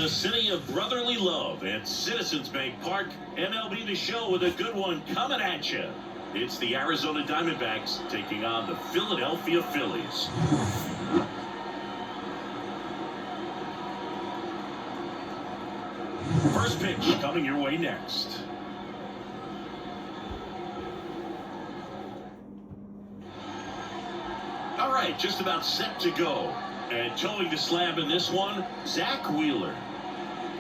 the city of brotherly love at Citizens Bank Park. MLB The Show with a good one coming at you. It's the Arizona Diamondbacks taking on the Philadelphia Phillies. First pitch coming your way next. All right, just about set to go. And towing the slab in this one, Zach Wheeler.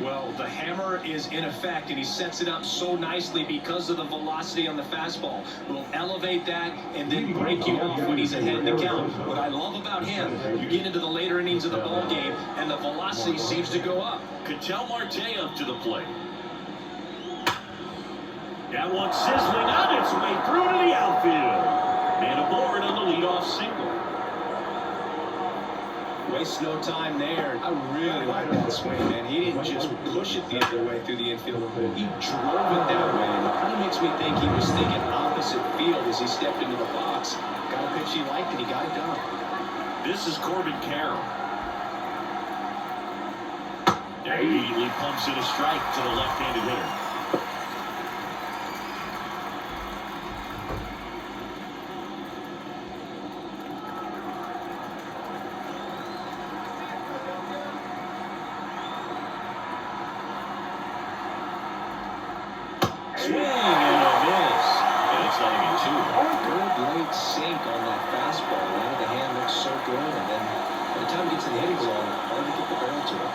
Well, the hammer is in effect, and he sets it up so nicely because of the velocity on the fastball. Will elevate that and then break you off when he's ahead in the count. What I love about him, you get into the later innings of the ball game, and the velocity seems to go up. Ketel Marte up to the plate. That one sizzling on its way through to the outfield. And aboard on the leadoff single. Waste no time there. I really like that swing, man. He didn't just push it the other way through the infield. He drove it that way. And it kind of makes me think he was thinking opposite field as he stepped into the box. Got a pitch he liked, and he got it done. This is Corbin Carroll. Immediately pumps in a strike to the left-handed hitter. Swing and a miss. And it's only a 2. Good late sink on that fastball. Out of the hand looks so good, and then by the time it gets to the hitting zone, hard to get the barrel to it.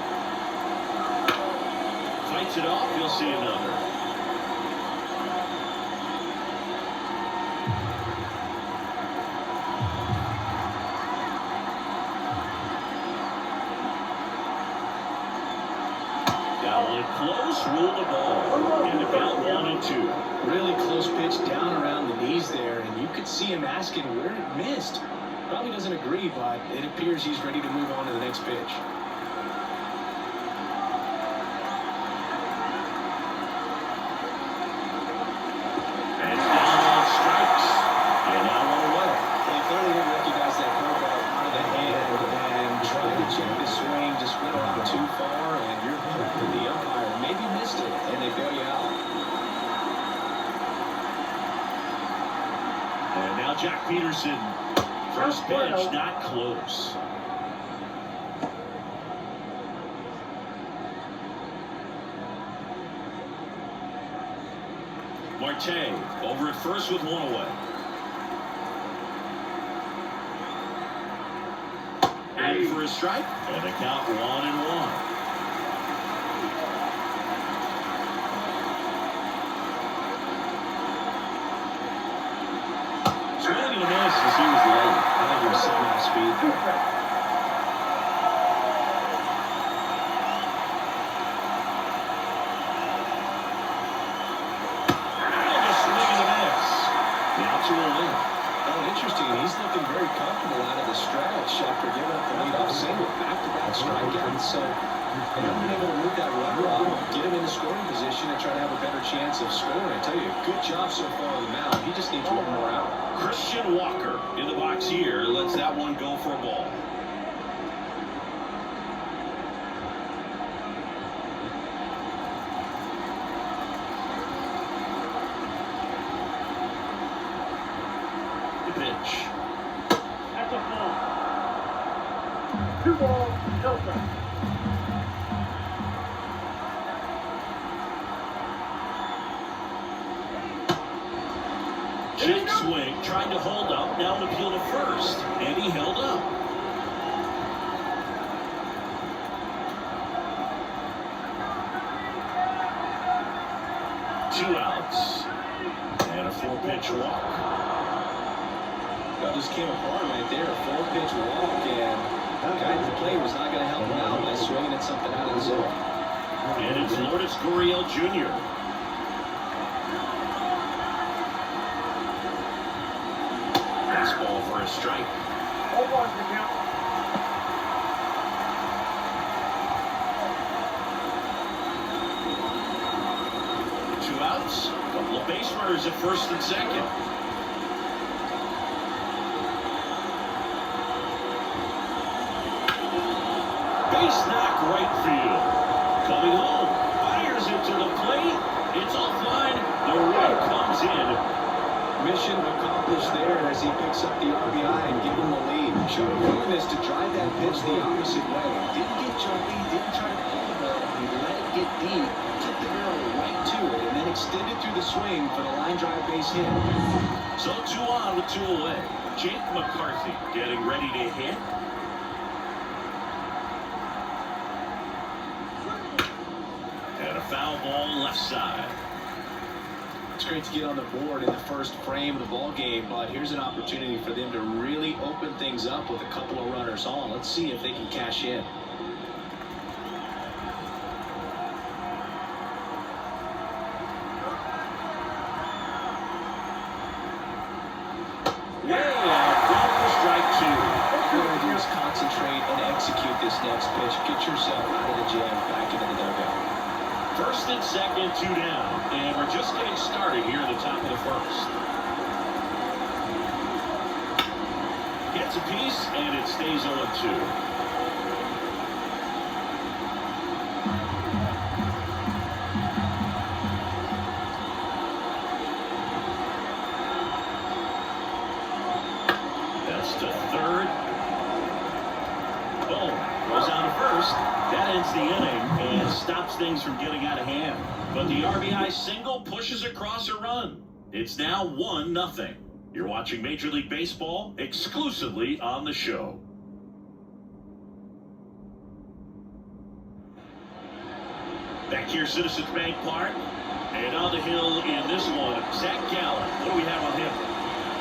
Fights it off, you'll see another. Down one close, rule the ball. And the count 1-2. Really close pitch down around the knees there, and you could see him asking where it missed. Probably doesn't agree, but it appears he's ready to move on to the next pitch. And down on strikes. And now one away. He clearly didn't recognize that curveball out of the hand and tried to check the swing, just went a lot too far, and you're the umpire maybe missed it, and they bail you out. And now Jack Peterson. First pitch, not close. Marte over at first with one away. Ready for a strike, and the count 1-1. Swing and a miss as he was late. I think he was sitting off speed there. And a swing and a miss. Now 2-0. Oh, interesting. He's looking very comfortable out of the stretch after giving up the leadoff single. Back-to-back strikeouts. So they haven't been able to move that rubber up, get him in the scoring position, and try to have a better chance of scoring. I tell you, good job so far on the mound. He just needs one more out. Christian Walker in the box here lets that one go for a ball. The pitch. That's a ball. 2 balls, no strikes. Check swing, trying to hold up, now an appeal to first, and he held up. Two outs, and a 4-pitch walk. That just came apart right there. A 4-pitch walk, and the guy at the plate was not going to help him out by swinging at something out of the zone. And it's Lourdes Gurriel Jr. Fastball for a strike. 0-1 to count. Two outs, a couple of base runners at first and second. Base knock right field. Coming home, fires it to the plate. It's offline. The run comes in. Mission accomplished there as he picks up the RBI and give him the lead. Showed willingness to drive that pitch the opposite way. Didn't get jumpy, didn't try to pull the ball. He let it get deep, took the barrel right to it, and then extended through the swing for the line drive base hit. So 2 on with 2 away. Jake McCarthy getting ready to hit. And a foul ball left side. It's great to get on the board in the first frame of the ball game, but here's an opportunity for them to really open things up with a couple of runners on. Let's see if they can cash in. Way out, ball for strike 2. What you're going to do is concentrate and execute this next pitch. Get yourself out of the jam, back into the dugout. First and second, 2 down. And we're just getting started here in the top of the first. Gets a piece, and it stays 0-2. That's to third. Boom. Goes on to first. That ends the inning and stops things from getting out of hand. But the RBI single pushes across a run. It's now 1-0. You're watching Major League Baseball exclusively on the show. Back here, Citizens Bank Park. And on the hill in this one, Zach Gallen. What do we have on him?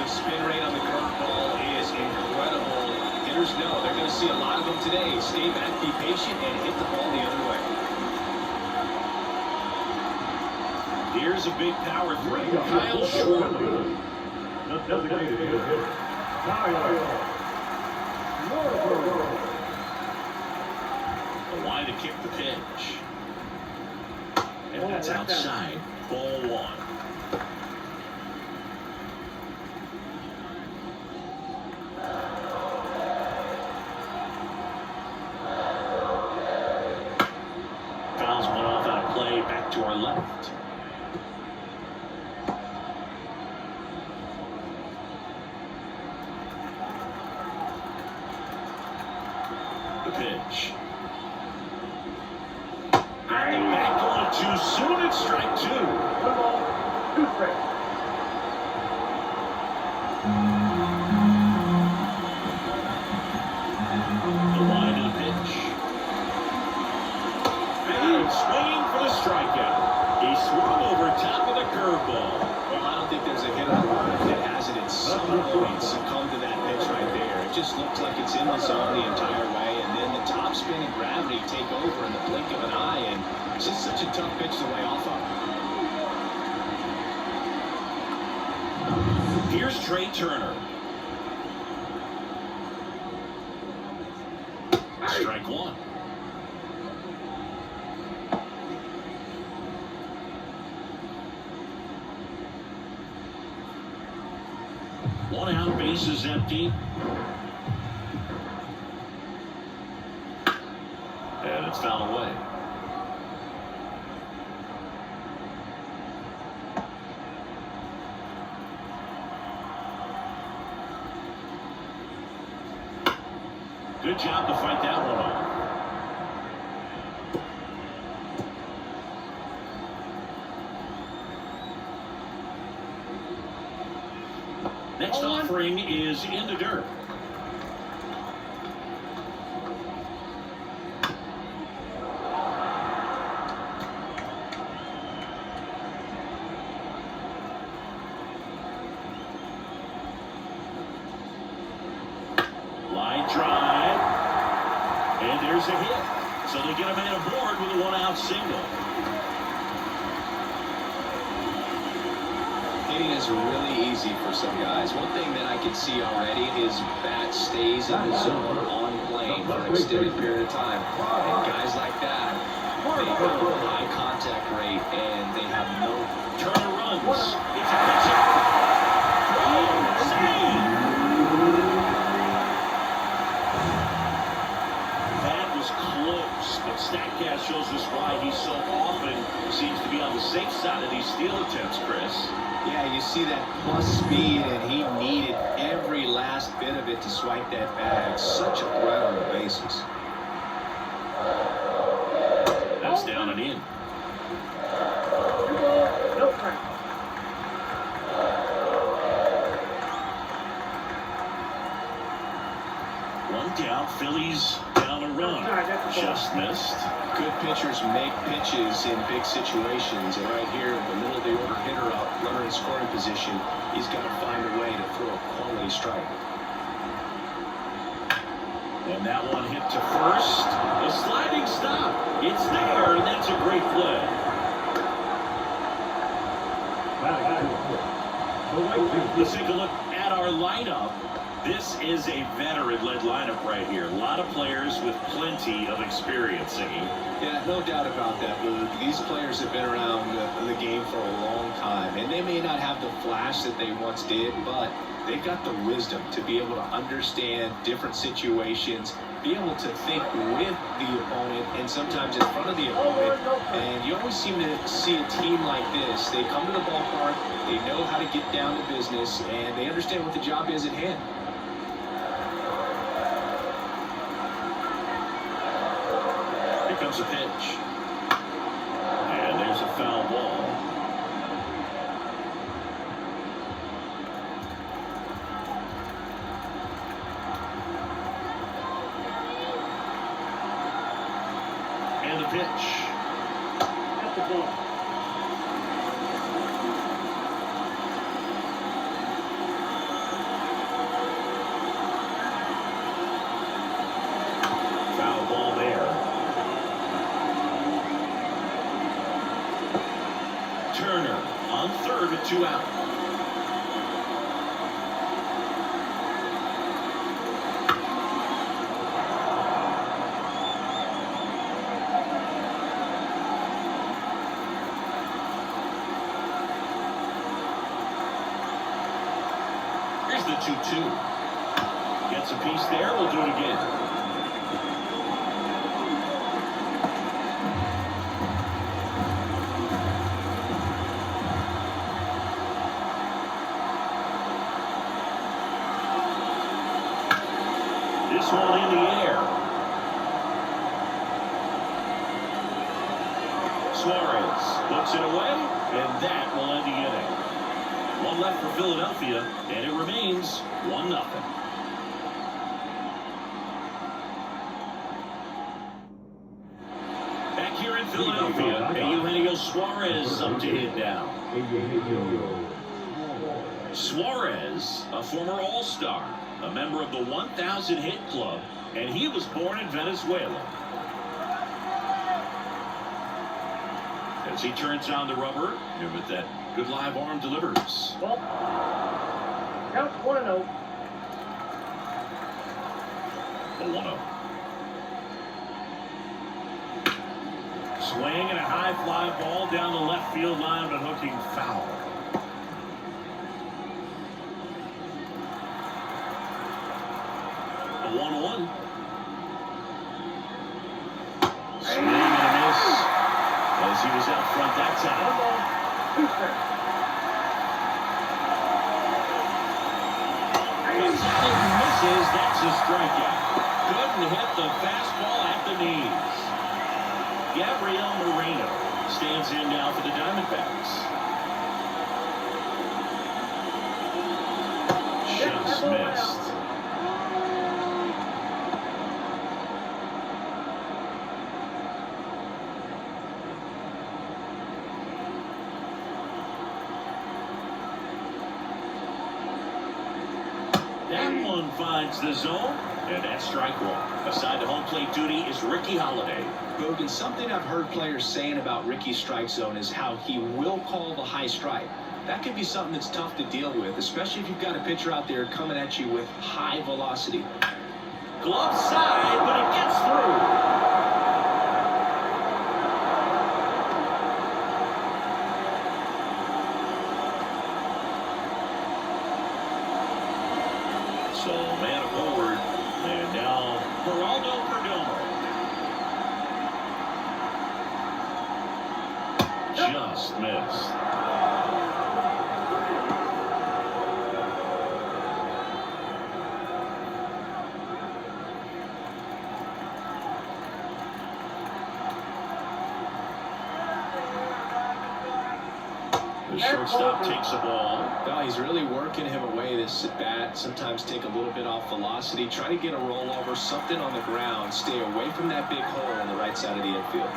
The spin rate on the curveball is incredible. Hitters know they're going to see a lot of them today. Stay back, be patient, and hit the ball the other way. Here's a big power threat. Kyle Schwarber. Designated hitter. The line to kick the pitch. And that's outside. Ball 1. Fouls one off on a play back to our left. The pitch. And the back going too soon. It's strike 2. 2 strikes. The line to the pitch. And swinging for the strikeout. He swung over top of the curveball. Well, I don't think there's a hitter alive that hasn't at some point succumbed to that pitch right there. It just looks like it's in the zone the entire way, and then the top spin and gravity take over in the blink of an eye, and it's just such a tough pitch to lay off of. Here's Trey Turner. Strike 1. One out, base is empty. And it's fouled away. Good job to fight that one off. Next offering is in the dirt. Line drive. And there's a hit. So they get a man aboard with a 1-out single. Hitting is really easy for some guys. One thing that I can see already is bat stays in the zone on plane for an extended period of time. And guys like that, they have a high contact rate and they have no Turner runs. It's a pitch. Oh, save! That was close, but StatCast shows us why he so often seems to be on the safe side of these steal attempts, Chris. Yeah, you see that plus speed, and he needed every last bit of it to swipe that bag. Such a threat on the bases. That's down and in. No strike. One down, Phillies down a run. Just missed. Good pitchers make pitches in big situations, and right here, the middle of the order hitter up, runner in scoring position, he's got to find a way to throw a quality strike. And that one hit to first. A sliding stop. It's there, and that's a great play. Let's take a look at our lineup. This is a veteran-led lineup right here. A lot of players with plenty of experience, Siggy. Yeah, no doubt about that, Luke. These players have been around the game for a long time, and they may not have the flash that they once did, but they've got the wisdom to be able to understand different situations, be able to think with the opponent and sometimes in front of the opponent. And you always seem to see a team like this. They come to the ballpark, they know how to get down to business, and they understand what the job is at hand. Here comes a pitch. And there's a foul ball. And the pitch. That's the ball. Foul ball there. Turner on third with 2 out. Here's the 2-2. Gets a piece there. We'll do it again. This one in the air. Suarez looks it away, and that will end the inning. One left for Philadelphia, and it remains 1-0. Back here in Philadelphia, Eugenio Suarez up to hit now. Suarez, a former All-Star, a member of the 1,000 hit club, and he was born in Venezuela. As he turns on the rubber, and with that good live arm delivers. Ball. Count 1-0. A 1-0. Swing and a high fly ball down the left field line, but hooking foul. A 1-1. Swing and a miss as he was out front that time. 1 ball, 2 strikes. Misses. That's a strikeout. Couldn't hit the fastball at the knees. Gabriel Moreno stands in now for the Diamondbacks. Just missed. That one finds the zone, and that's strike one. Aside to home plate duty is Ricky Holiday. Bogan, something I've heard players saying about Ricky's strike zone is how he will call the high strike. That could be something that's tough to deal with, especially if you've got a pitcher out there coming at you with high velocity. Glove side, but it gets through. So man forward, and now Geraldo Perdomo. just missed. The shortstop takes the ball. Well, he's really working him away this at bat. Sometimes take a little bit off velocity. Try to get a rollover, something on the ground. Stay away from that big hole on the right side of the infield.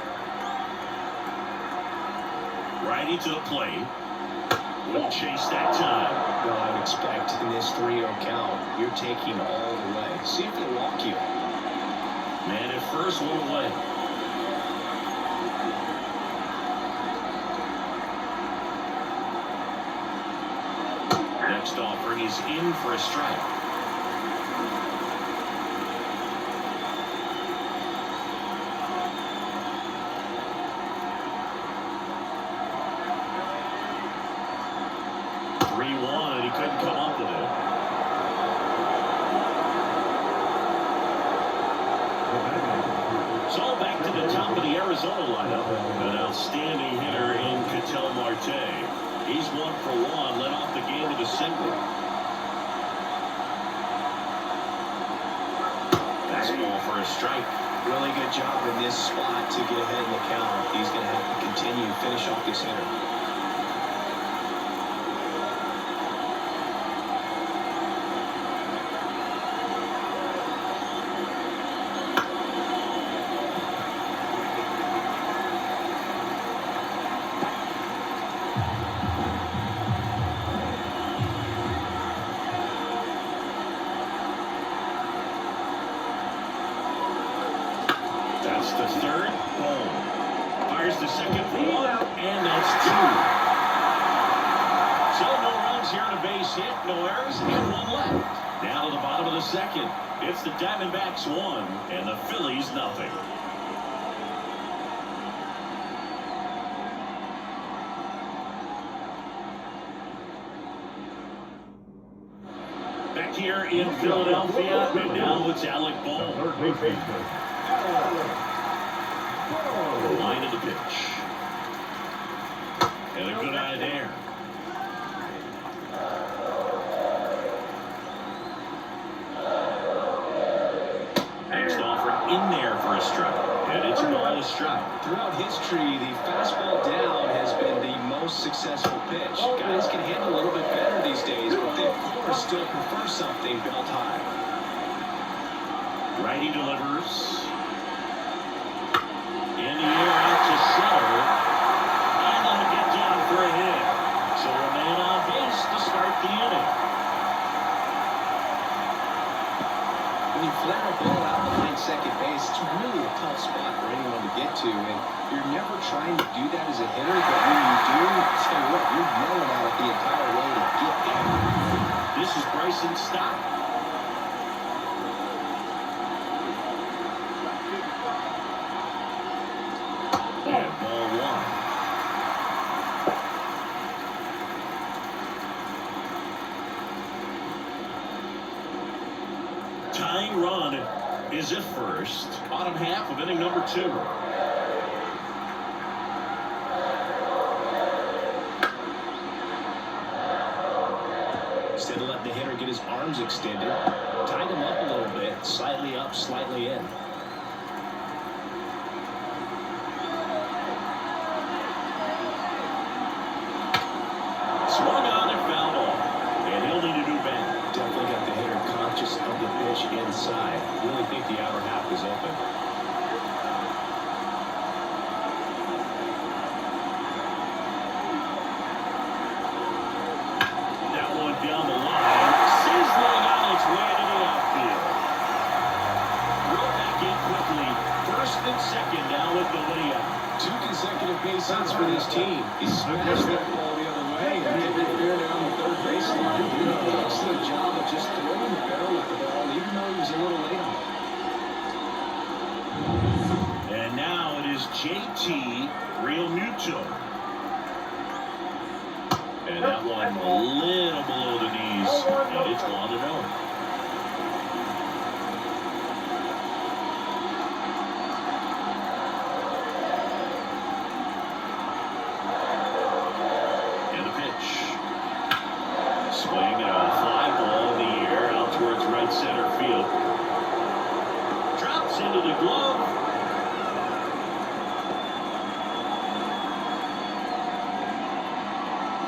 Righty to the plate. Wouldn't chase that time. Well, I would expect in this 3-0 count, you're taking all the way. See if they'll walk you. Man at first, one away. Next offering is in for a strike. And he couldn't come up with it. So back to the top of the Arizona lineup. An outstanding hitter in Ketel Marte. He's 1 for 1, led off the game with a single. Fastball for a strike. Really good job in this spot to get ahead in the count. He's going to have to continue to finish off this hitter. That's the third. Boom. Fires the second for 1, and that's 2. So no runs here on a base hit, no errors, and 1 left. Now to the bottom of the second. It's the Diamondbacks 1 and the Phillies 0. Back here in Philadelphia, and now it's Alec Bohm. Line of the pitch. And a good eye there. Next offer in there for a strike. And it's not a strike. Throughout history, the fastball down has been the most successful pitch. Guys can handle a little bit better these days, but they, of course, still prefer something built high. Righty delivers. In the air out to center. And that'll get down for a hit. So a man on base to start the inning. When you flare a ball out behind second base, it's really a tough spot for anyone to get to. And you're never trying to do that as a hitter, but when you do, tell you what, you're yelling at it the entire way to get down. This is Bryson Stott. And ball 1. Tying run is at first. Bottom half of inning number 2. Instead of letting the hitter get his arms extended, tied him up a little bit, slightly up, slightly in. Swung on and fouled off. And he'll need a new bat. Definitely got the hitter conscious of the pitch inside. Really think the outer half is open. That one down the line. Sizzling on its way to the outfield. Roll back in quickly. First and second now with nobody out. 2 consecutive base hits for this team. He smashed that ball the other way and hit it fair down the third baseline. He did an excellent job of just throwing the barrel at the ball, even though he was a little late on it. And now it is JT Realmuto. And that one a little below the knees. And it's gone to no.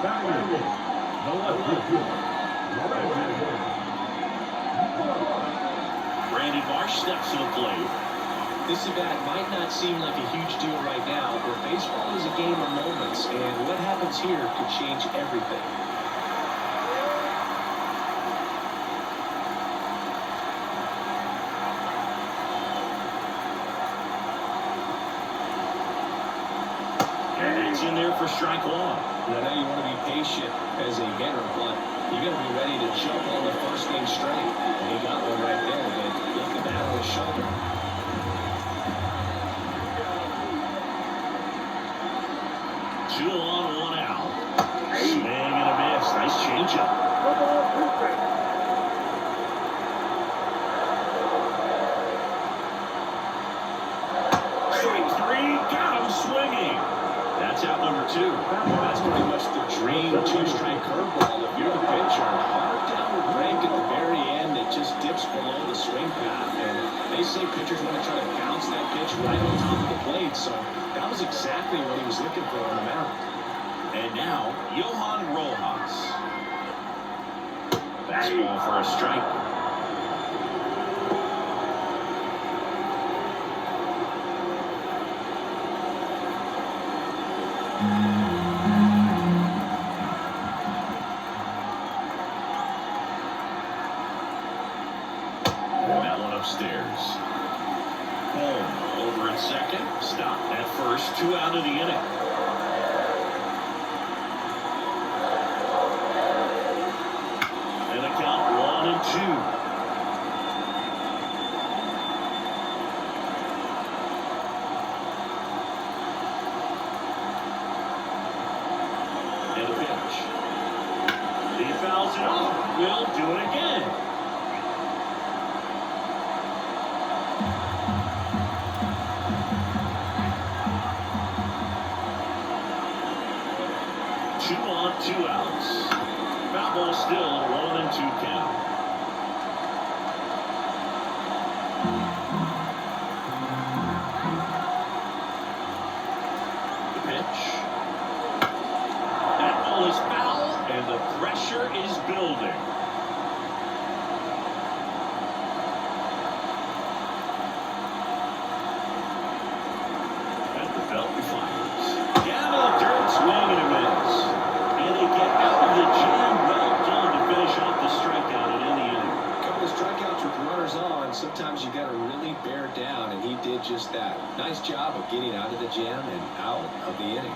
Brandon Marsh steps to the plate. This at-bat might not seem like a huge deal right now, but baseball is a game of moments, and what happens here could change everything. And that's in there for strike one. I know you want to be patient as a hitter, but you got to be ready to jump on the first thing straight. And he got one right there, but look at that on his shoulder. 2 on, 1 out. Swing and a miss. Nice changeup. No ball, 2 strikes. Strike 3, got him swinging. That's out number 2. Well, that's pretty much the dream two-strike curveball. If you're the pitcher, hard downward break at the very end that just dips below the swing path. And they say pitchers want to try to bounce that pitch right on top of the plate. So that was exactly what he was looking for on the mound. And now, Johan Rojas. Fastball for a strike. That one upstairs. Home over at second. Stop at first. 2 out of the inning. And the count 1 and 2. And a pitch. He fouls it off. Will do it again. Two on, 2 outs. Foul ball still, 1 and 2 count. The pitch. That ball is foul, and the pressure is building. At the belt he fires. Down to the dirt, swing and a miss. And they get out of the jam. Well done to finish off the strikeout and end the inning. A couple of strikeouts with runners on. Sometimes you got to really bear down, and he did just that. Nice job of getting out of the jam and out of the inning.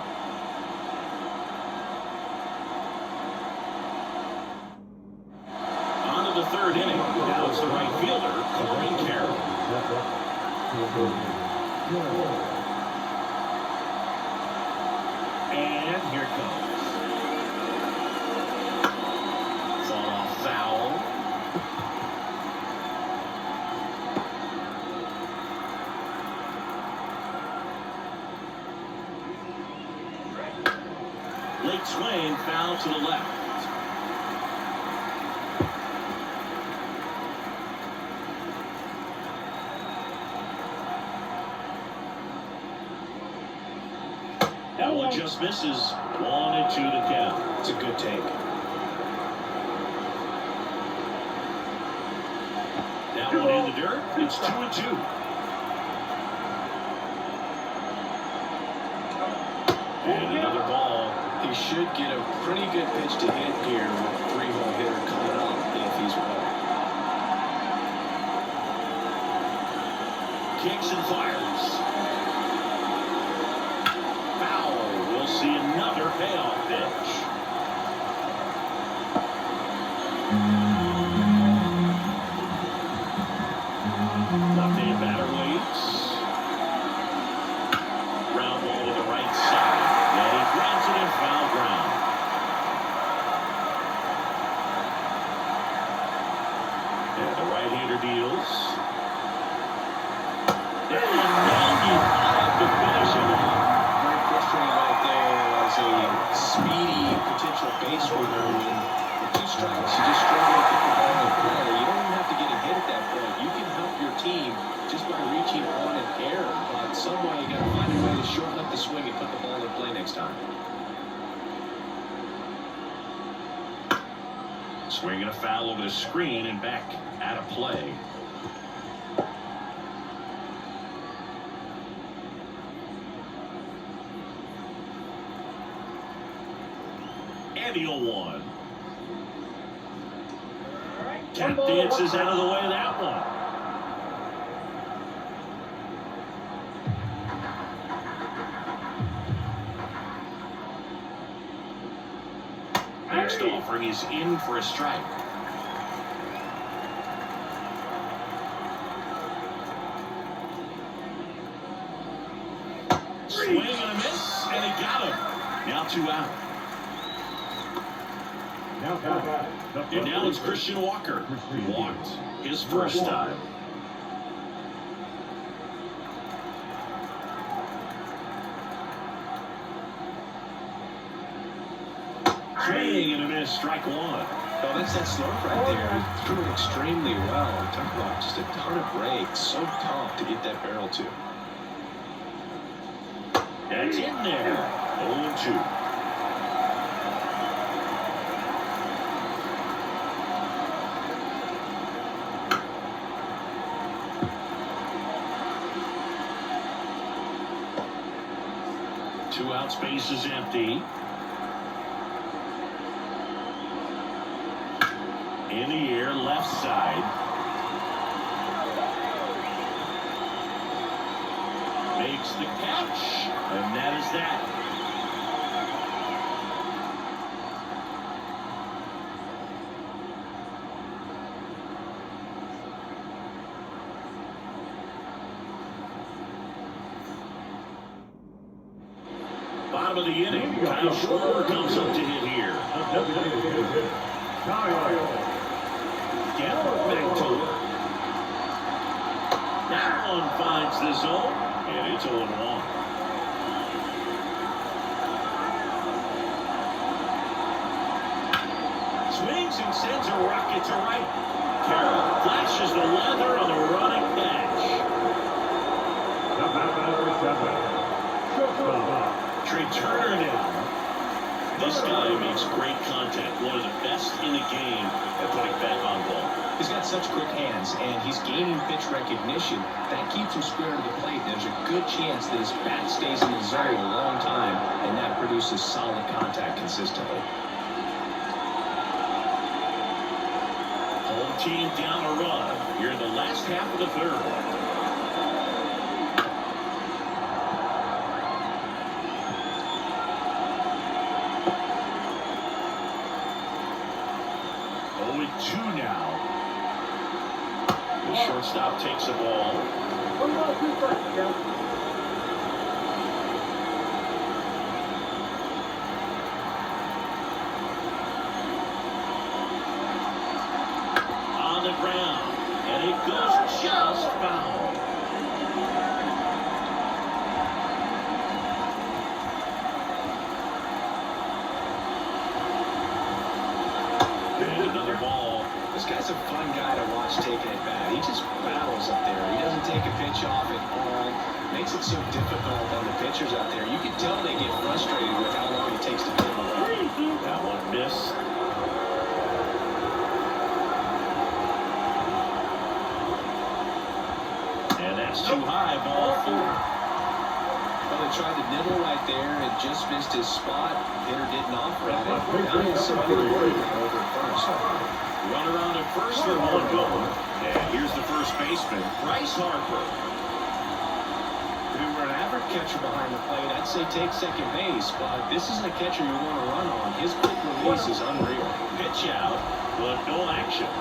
On to the 3rd inning. Now it's the right fielder, Corbin Carroll. And here it comes. Fall off foul. Late swing, foul to the left. That one just misses. 1 and 2 to count. It's a good take. That one in the dirt. It's 2 and 2. And another ball. He should get a pretty good pitch to hit here with a 3-hole hitter coming up if he's well. Kicks and fires. Foul. We'll see another payoff pitch. Left-hand batter waits. Ground ball to the right side. And he grabs it in foul ground. And the right-hander deals. And 95 to finish him off. Very frustrating right there as a speedy potential base runner. With 2 strikes, you just struggle to get the ball in play. You don't even have to get a hit at that point. You can help your team just by reaching on an error. But some way you got to find a way to shorten up the swing and put the ball in play next time. Swinging a foul over the screen and back out of play. And he'll one. Tap dances out of the way of that one. Next offering is in for a strike. Swing and a miss, and he got him. Now 2 out. And now it's Christian Walker. Walked his first time. Swing and a miss, strike one. Oh, that's that slope right there. He threw it extremely well. Talk about just a ton of breaks. So tough to get that barrel to. That's in there. 0-2. Two out, space is empty. In the air, left side. Makes the catch, and that is that. Bottom of the inning, Kyle Schwarber comes up to hit here. Get back to work. That one finds the zone, and it's 0-1. Swings and sends a rocket to right. Carroll flashes the leather on the running catch. Trey Turner now. This guy makes great contact. One of the best in the game at putting back on ball. He's got such quick hands, and he's gaining pitch recognition. That keeps him square to the plate. There's a good chance that his bat stays in the zone a long time, and that produces solid contact consistently. Home team down a run here in the last half of the third. Shortstop takes the ball. 1 ball, 2 strikes, Joe. On the ground, and it goes just foul. And another ball. This guy's a fun guy to watch taking it back. He just battles up there. He doesn't take a pitch off at all. Makes it so difficult on the pitchers out there. You can tell they get frustrated with how long it takes to get him away. That one missed. And that's too high, ball 4. Well, they tried to nibble right there. It just missed his spot. Hitter didn't offer at it. Now he's somebody working over at first. Runner on at first for 1 goal. And here's the first baseman, Bryce Harper. If you were an average catcher behind the plate, I'd say take second base, but this isn't a catcher you want to run on. His quick release is unreal. Pitch out, but no action.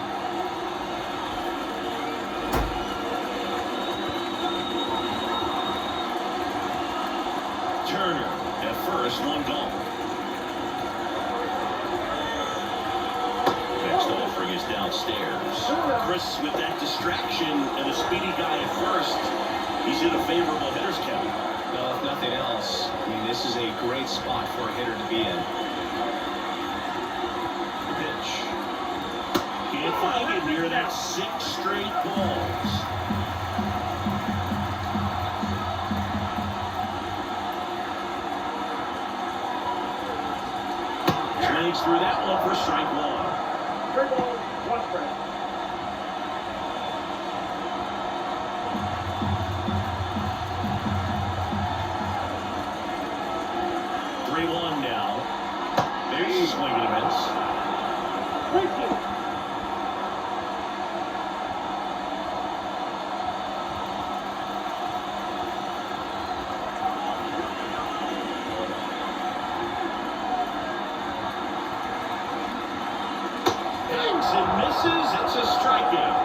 Turner at first, 1 goal. Next offering is downstairs. Chris with that distraction and a speedy guy at first. He's in a favorable hitter's count. Well, if nothing else, I mean, this is a great spot for a hitter to be in. The pitch. Can't find it near that 6 straight balls. Swings through that one for strike 1. 3 balls, 1 strike. Now. There's a swing and a miss. Hangs and misses. It's a strikeout.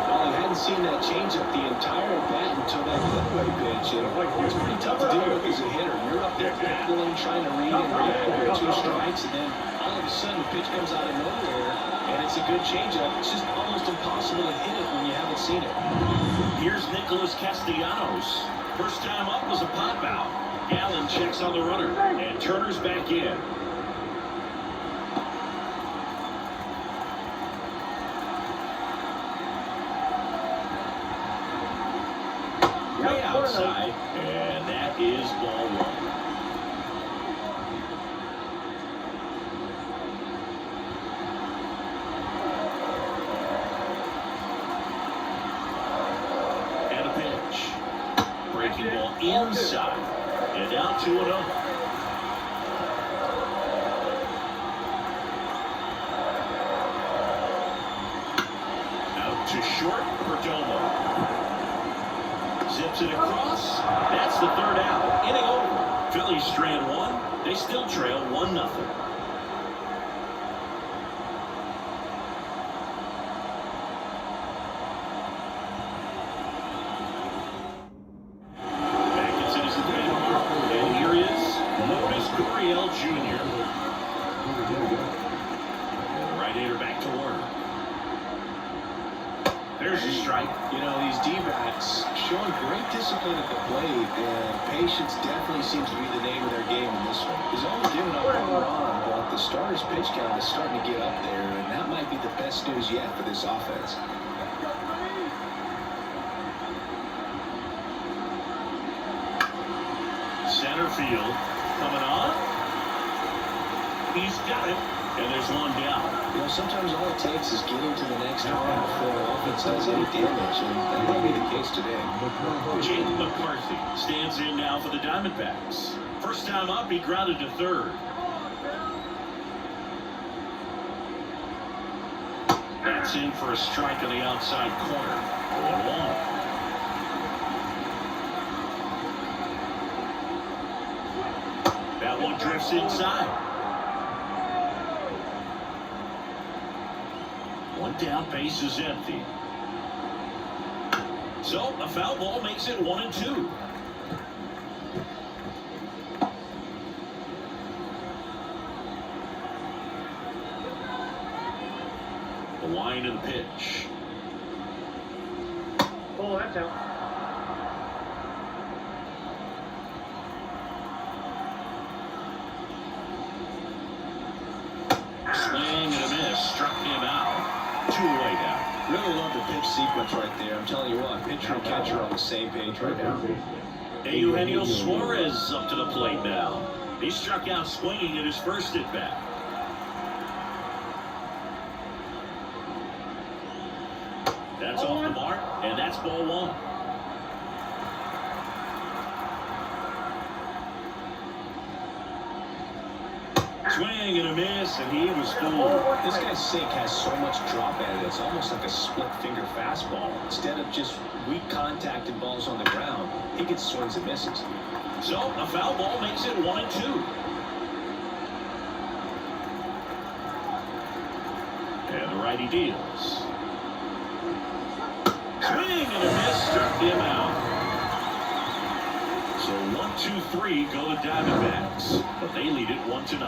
Well, you hadn't seen that changeup the entire bat until that midway pitch. And it's pretty tough to deal with as a hitter. You're up there battling, trying to read and react with 2 strikes, and then all of a sudden the pitch comes out of nowhere, and it's a good changeup. It's just almost impossible to hit it when you haven't seen it. Here's Nicholas Castellanos. First time up was a pop out. Gallen checks on the runner, and Turner's back in. Way outside, and that is ball 1. And a pitch. Breaking ball inside, and now 2-0. Out to short, Perdomo. Zips it across. That's the 3rd out. Inning over. Phillies strand 1. They still trail 1-0. Back at Citizens Bank. And here is Lourdes Gurriel Jr. And the right-hander back to Warner. There's a strike. You know, these D-backs showing great discipline at the plate, and patience definitely seems to be the name of their game in this one. He's only given up 1 run, but the starter's pitch count is starting to get up there, and that might be the best news yet for this offense. Center field coming on. He's got it. And there's 1 down. You know, sometimes all it takes is getting to the next round before an offense does any damage, and that might be the case today. Jake McCarthy stands in now for the Diamondbacks. First time up, he grounded to 3rd. That's in for a strike on the outside corner. 1-1. That one drifts inside. 1 down, base is empty. So a foul ball makes it 1-2. The line of the pitch. Oh, that's out. Swing and a miss, struck him out. 2-away now. Really love the pitch sequence right there. I'm telling you what, pitcher and catcher are on the same page right now. Eugenio Suarez up to the plate now. He struck out swinging at his first at bat. That's off the mark, and that's ball 1. Swing and a miss, and he was fooled. This guy's sink has so much drop at it, it's almost like a split-finger fastball. Instead of just weak contact and balls on the ground, he gets swings and misses. So a foul ball makes it 1-2. And the righty deals. Swing and a miss, struck him out. So 1-2-3 go the Diamondbacks, but they lead it 1-0.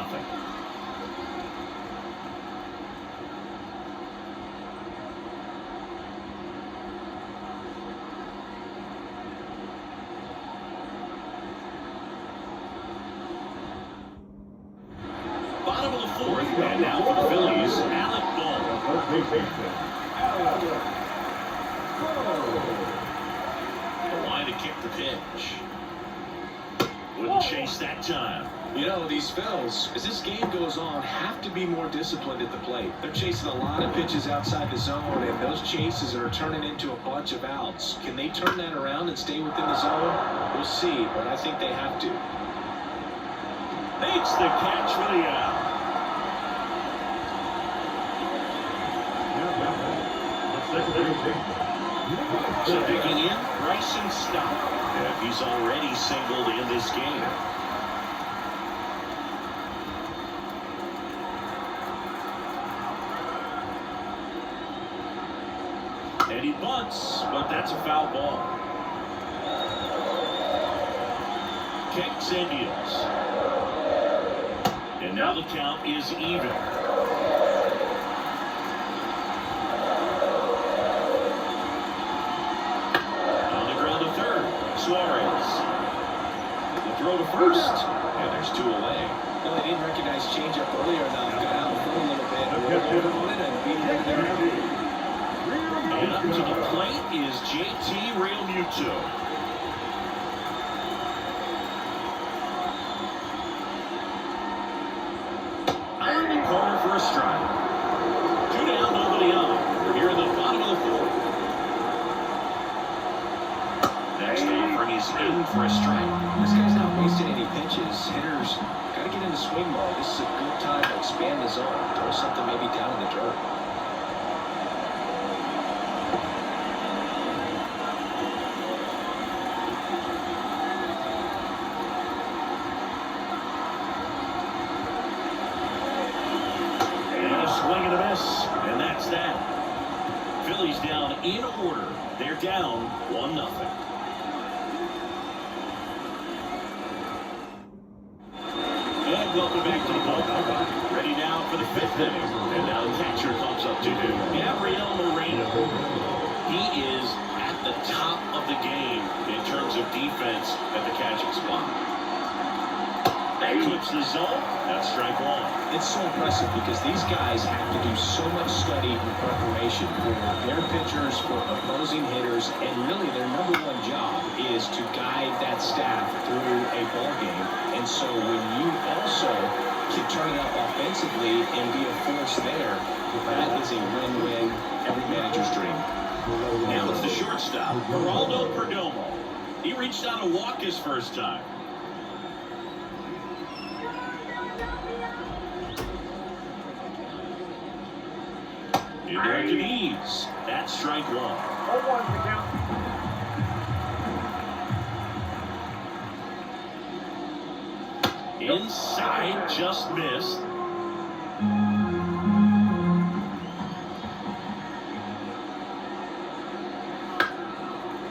Bottom of the 4th, and now for the Phillies, Alec Ball. The line to kick the pitch. Wouldn't chase that time. You know, these Phils, as this game goes on, have to be more disciplined at the plate. They're chasing a lot of pitches outside the zone, and those chases are turning into a bunch of outs. Can they turn that around and stay within the zone? We'll see, but I think they have to. Makes the catch for the out. So digging in, Bryson Stott. And he's already singled in this game. And he bunts, but that's a foul ball. Kicks and deals. And now the count is even. Suarez. The throw to first. And there's two away. Well, they didn't recognize changeup earlier enough. Got out for a little bit. And beat it. And up to the plate is JT Realmuto. On the corner for a strike. Two down, nobody on. We're here in the bottom of the fourth. Next offering is in for a strike. This guy's not wasting any pitches. Hitters got to get in the swing mode. This is a good time to expand the zone. Throw something maybe down in the dirt. And a swing and a miss. And that's that. Phillies down in order. They're down 1-0. And welcome back to the ballpark. Ready now for the fifth inning. And now the catcher comes up to Gabriel Moreno. He is at the top of the game in terms of defense at the catching spot. That clips the zone. That's strike one. It's so impressive because these guys have to do so much study and preparation for their pitchers, for opposing hitters, and really their number one job is to guide that staff through a ball game. And so when you also can turn it up offensively and be a force there, that is a win-win, every manager's dream. Now it's the shortstop, Geraldo Perdomo. He reached out to walk his first time. Into ease. That's strike one. 0-1 to count. Inside, just missed.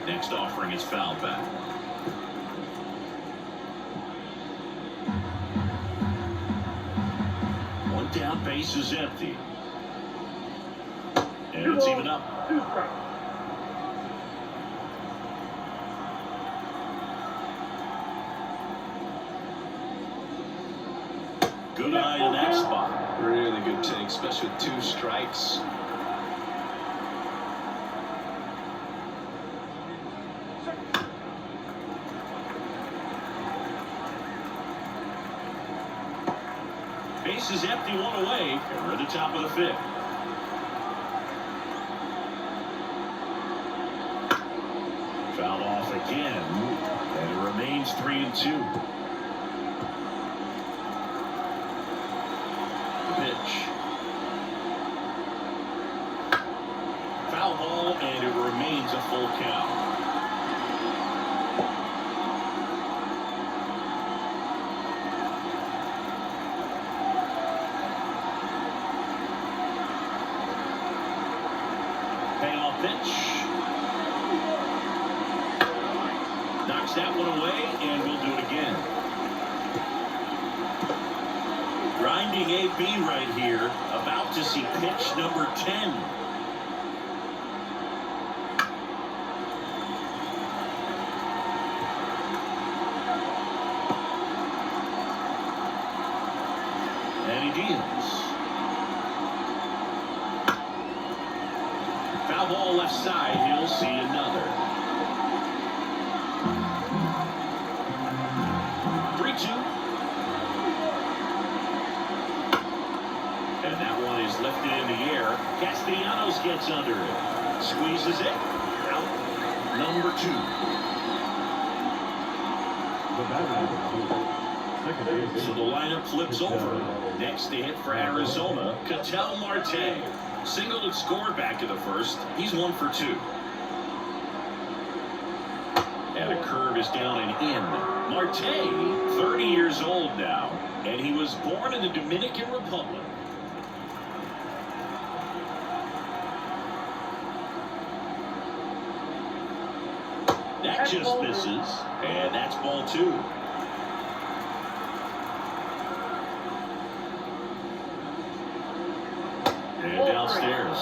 Next offering is fouled back. One down, base is empty. And it's even up. 2 strikes. Good eye in that spot. Really good take, especially with 2 strikes. Base is empty, one away, and we're at the top of the fifth. Fouled off again, and it remains 3-2. The pitch. Foul ball, and it remains a full count. Payoff pitch. Knocks that one away, and we'll do it again. Grinding AB right here, about to see pitch number 10. And he deals. Foul ball left side, he'll see another. gets under it. Squeezes it. Out. Number 2. So the lineup flips over. Next to hit for Arizona, Ketel Marte. Singled and scored back in the first. He's 1 for 2. And a curve is down and in. Marte, 30 years old now, and he was born in the Dominican Republic. That just misses, and that's ball 2. And downstairs.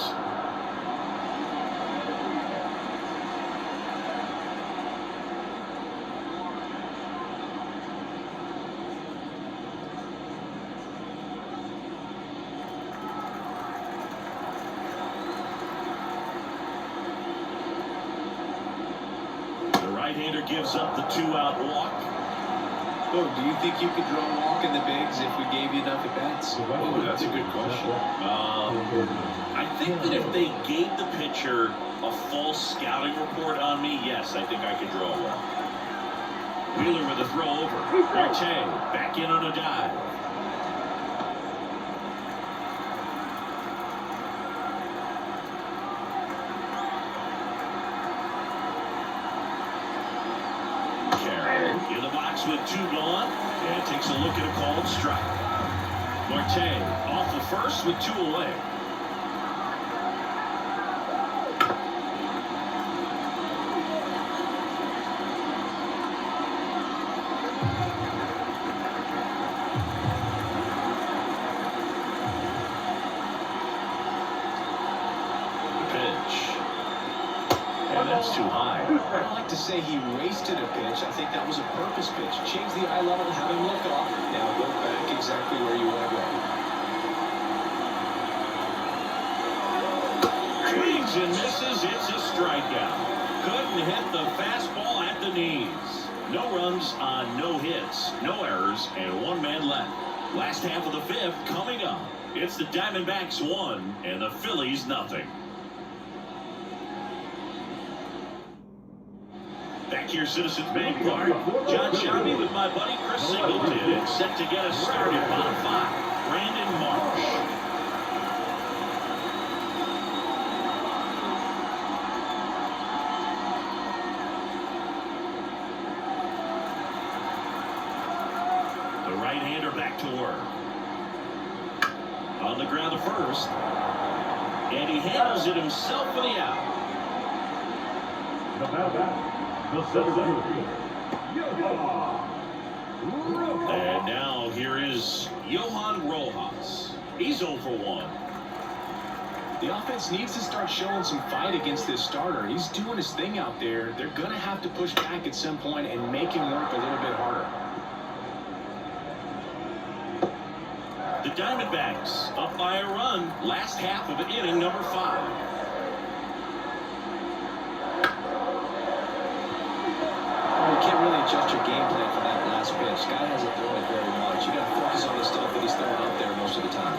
Right-hander gives up the 2-out walk. Oh, do you think you could draw a walk in the bigs if we gave you enough at-bats? Oh, that's a good question. I think that if they gave the pitcher a full scouting report on me, yes, I think I could draw a walk. Wheeler with a throw over. Marte back in on a dive. In the box with 2 gone, and takes a look at a called strike. Marte off the first with 2 away. The pitch. And that's too high. I don't like to say he wasted a pitch. I think that was a purpose pitch. Change the eye level, have him look off. Now go back exactly where you want to go. Swings and misses. It's a strikeout. Couldn't hit the fastball at the knees. No runs on no hits, no errors, and 1 man left. Last half of the 5th coming up. It's the Diamondbacks 1 and the Phillies nothing. Back here, Citizens Bank Park. John Sharpie with my buddy Chris Singleton. It's set to get us started. Bottom 5. Brandon Marsh. The right-hander back to work. On the ground to first. And he handles it himself for the out. And now here is Johan Rojas. He's 0 for 1. The offense needs to start showing some fight against this starter. He's doing his thing out there. They're going to have to push back at some point and make him work a little bit harder. The Diamondbacks up by a run. Last half of inning number 5. You can't really adjust your game plan for that last pitch. Guy hasn't thrown it very much. You got to focus on the stuff that he's throwing up there most of the time.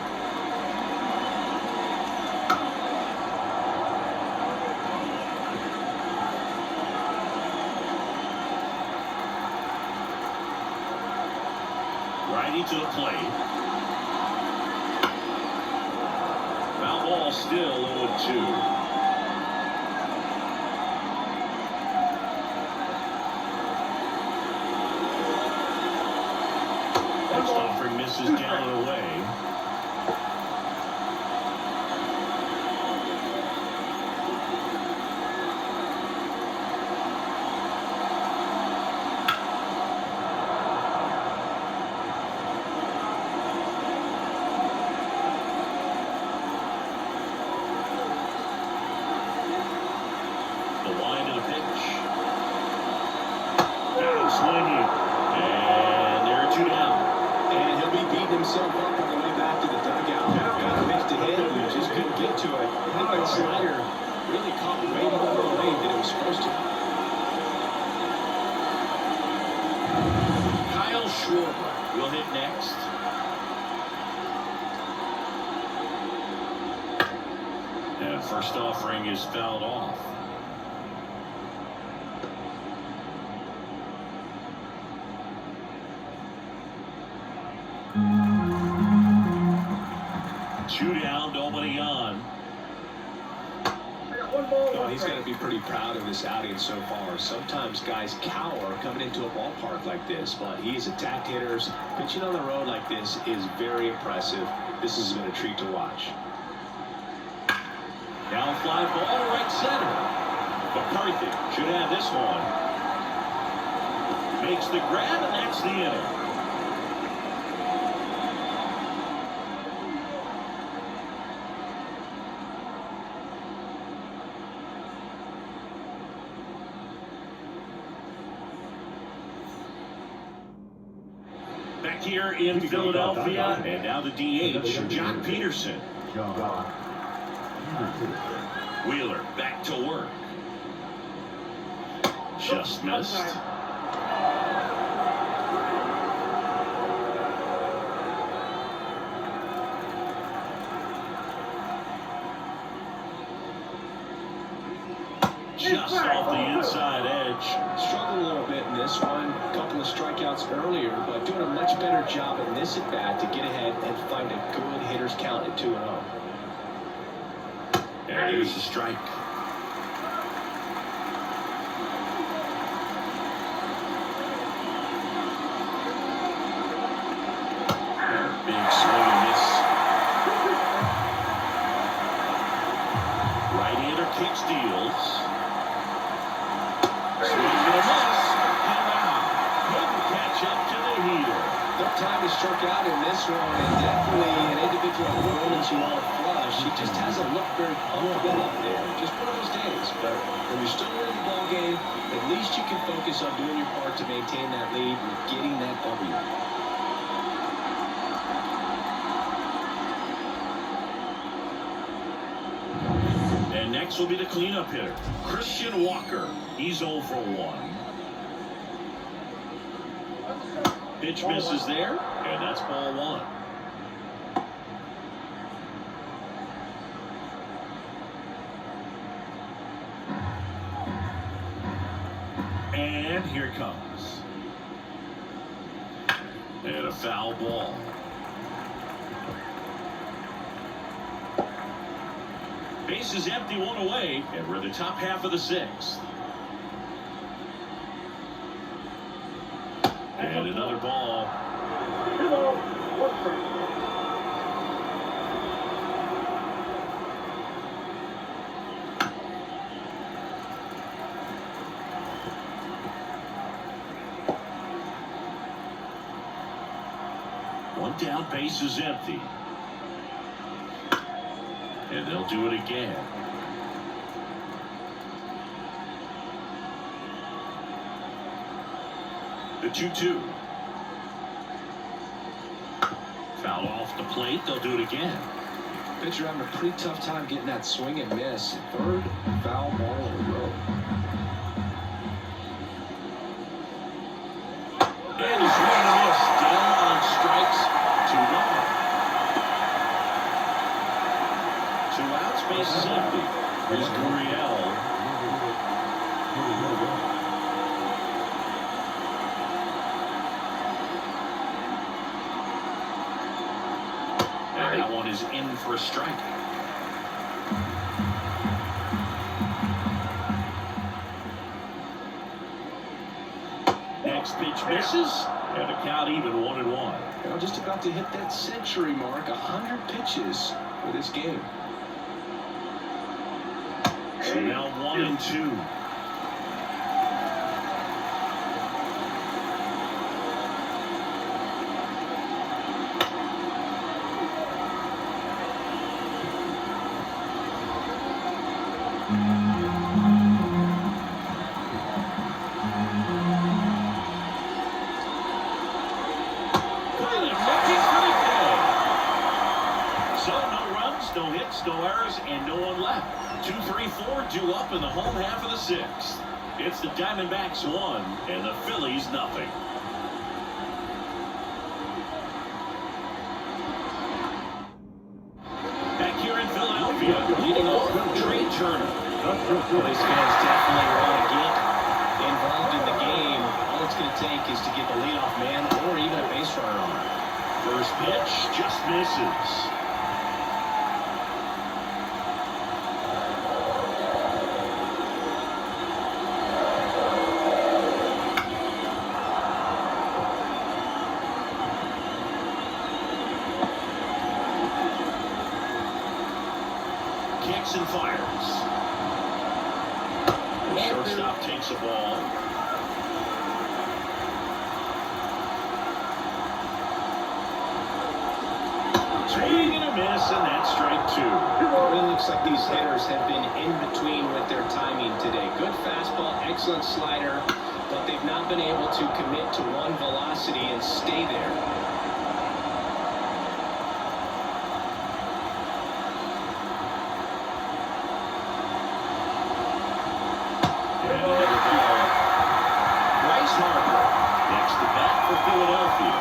Righty to the plate. Foul ball still 0-2. Next offering misses down and away. The line to the pitch. Down swinging. And there are 2 down. And he'll be beating himself up on the way back to the dugout. Got a pitch to hit and just couldn't get to it. I think that slider really caught way more the way than it was supposed to. Kyle Schwarber will hit next. And First offering is fouled off. Two down, nobody on. Oh, he's got to be pretty proud of this outing so far. Sometimes guys cower coming into a ballpark like this, but he's attacked hitters. Pitching on the road like this is very impressive. This has been a treat to watch. Down fly ball to right center. McCarthy should have this one. Makes the grab, and that's the inning. Back here in Philadelphia, and now the DH, John Peterson. Wheeler back to work. Just missed. Just off the inside edge. Struggled a little bit in this one. A couple of strikeouts earlier, but doing a much better job in this at-bat to get ahead and find a good hitter's count at 2-0. And here's the strike. Big swing and miss. Right-hander kicks, deals. Swing and a miss. And out. Couldn't catch up to the heater. Third time he struck out in this one, and definitely an individual performance you want to flush. He just hasn't looked very comfortable up there. Just one of those days. But when you're still in the ball game, at least you can focus on doing your part to maintain that lead and getting that W. And next will be the cleanup hitter, Christian Walker. He's 0 for 1. Pitch misses there, and that's ball 1. And here it comes. And a foul ball. Base is empty, one away, and we're in the top half of the 6th. And another ball. One down, base is empty. And they'll do it again. The 2-2. Foul off the plate. They'll do it again. Pitcher having a pretty tough time getting that swing and miss. Third foul ball in a row. And a swing and miss. Down on strikes. 2-1. 2 outs. Base is empty. Here's Gurriel. And that one is in for a strike. Next pitch misses, and the count even 1-1. Now just about to hit that century mark, 100 pitches for this game. So now 1-2. No hits, no errors, and no one left. 2, 3, 4 due up in the home half of the 6th. It's the Diamondbacks 1 and the Phillies nothing. Back here in Philadelphia, leading off Turner. Well, these fans definitely want to get involved in the game. All it's going to take is to get the leadoff man or even a base runner on. First pitch just misses. Kicks and fires. The shortstop takes a ball. Swing and a miss, and that's strike two. It really looks like these hitters have been in between with their timing today. Good fastball, excellent slider, but they've not been able to commit to one velocity and stay there. And another ball. Bryce Harper next to bat for Philadelphia.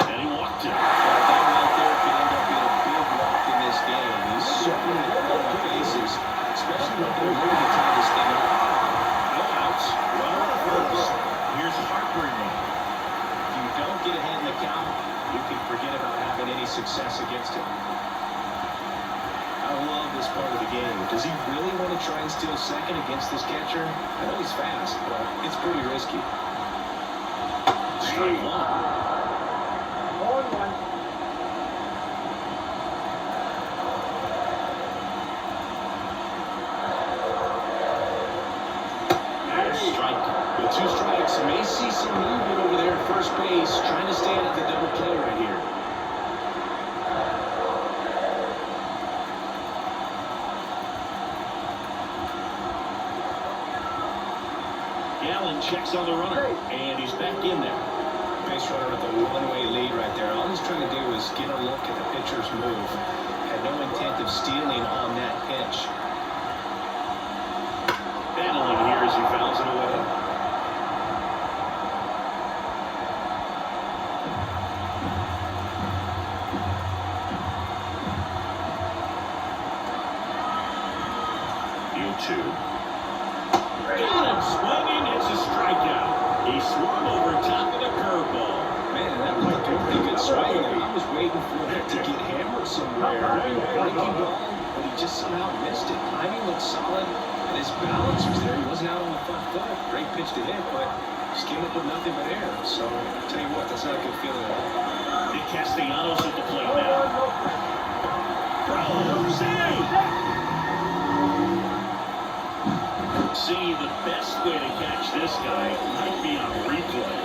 And he walked it. That right there could end up being a big walk in this game. He's certainly on the bases, especially when they're looking to tie this thing up. No outs. Runner at first. Here's Harper now. If you don't get ahead in the count, you can forget about having any success against him. I love this part of the game. Does he really want to try and steal second against this catcher? I know he's fast, but it's pretty risky. Strike one. 0-1. There's strike. With two strikes, may see some movement over there at first base, trying to stay out of the double play right here. Gallen checks on the runner, and he's back in there. Base runner with a one-way lead right there. All he's trying to do is get a look at the pitcher's move. Had no intent of stealing on that pitch. Battling here as he fouls it away. Deal two. Got him swinging. It's a strikeout. He swung over top of the curveball. Man, that was a pretty good swing. I was waiting for it to get hammered somewhere. Breaking ball, but he just somehow missed it. Timing looked solid, and his balance was there. He wasn't out on the front foot. Great pitch to hit, but just came up with nothing but air. So, I'll tell you what, that's not a good feeling at all. Nick Castellanos at the plate now. Throws in. See, the best way to catch this guy might be on replay.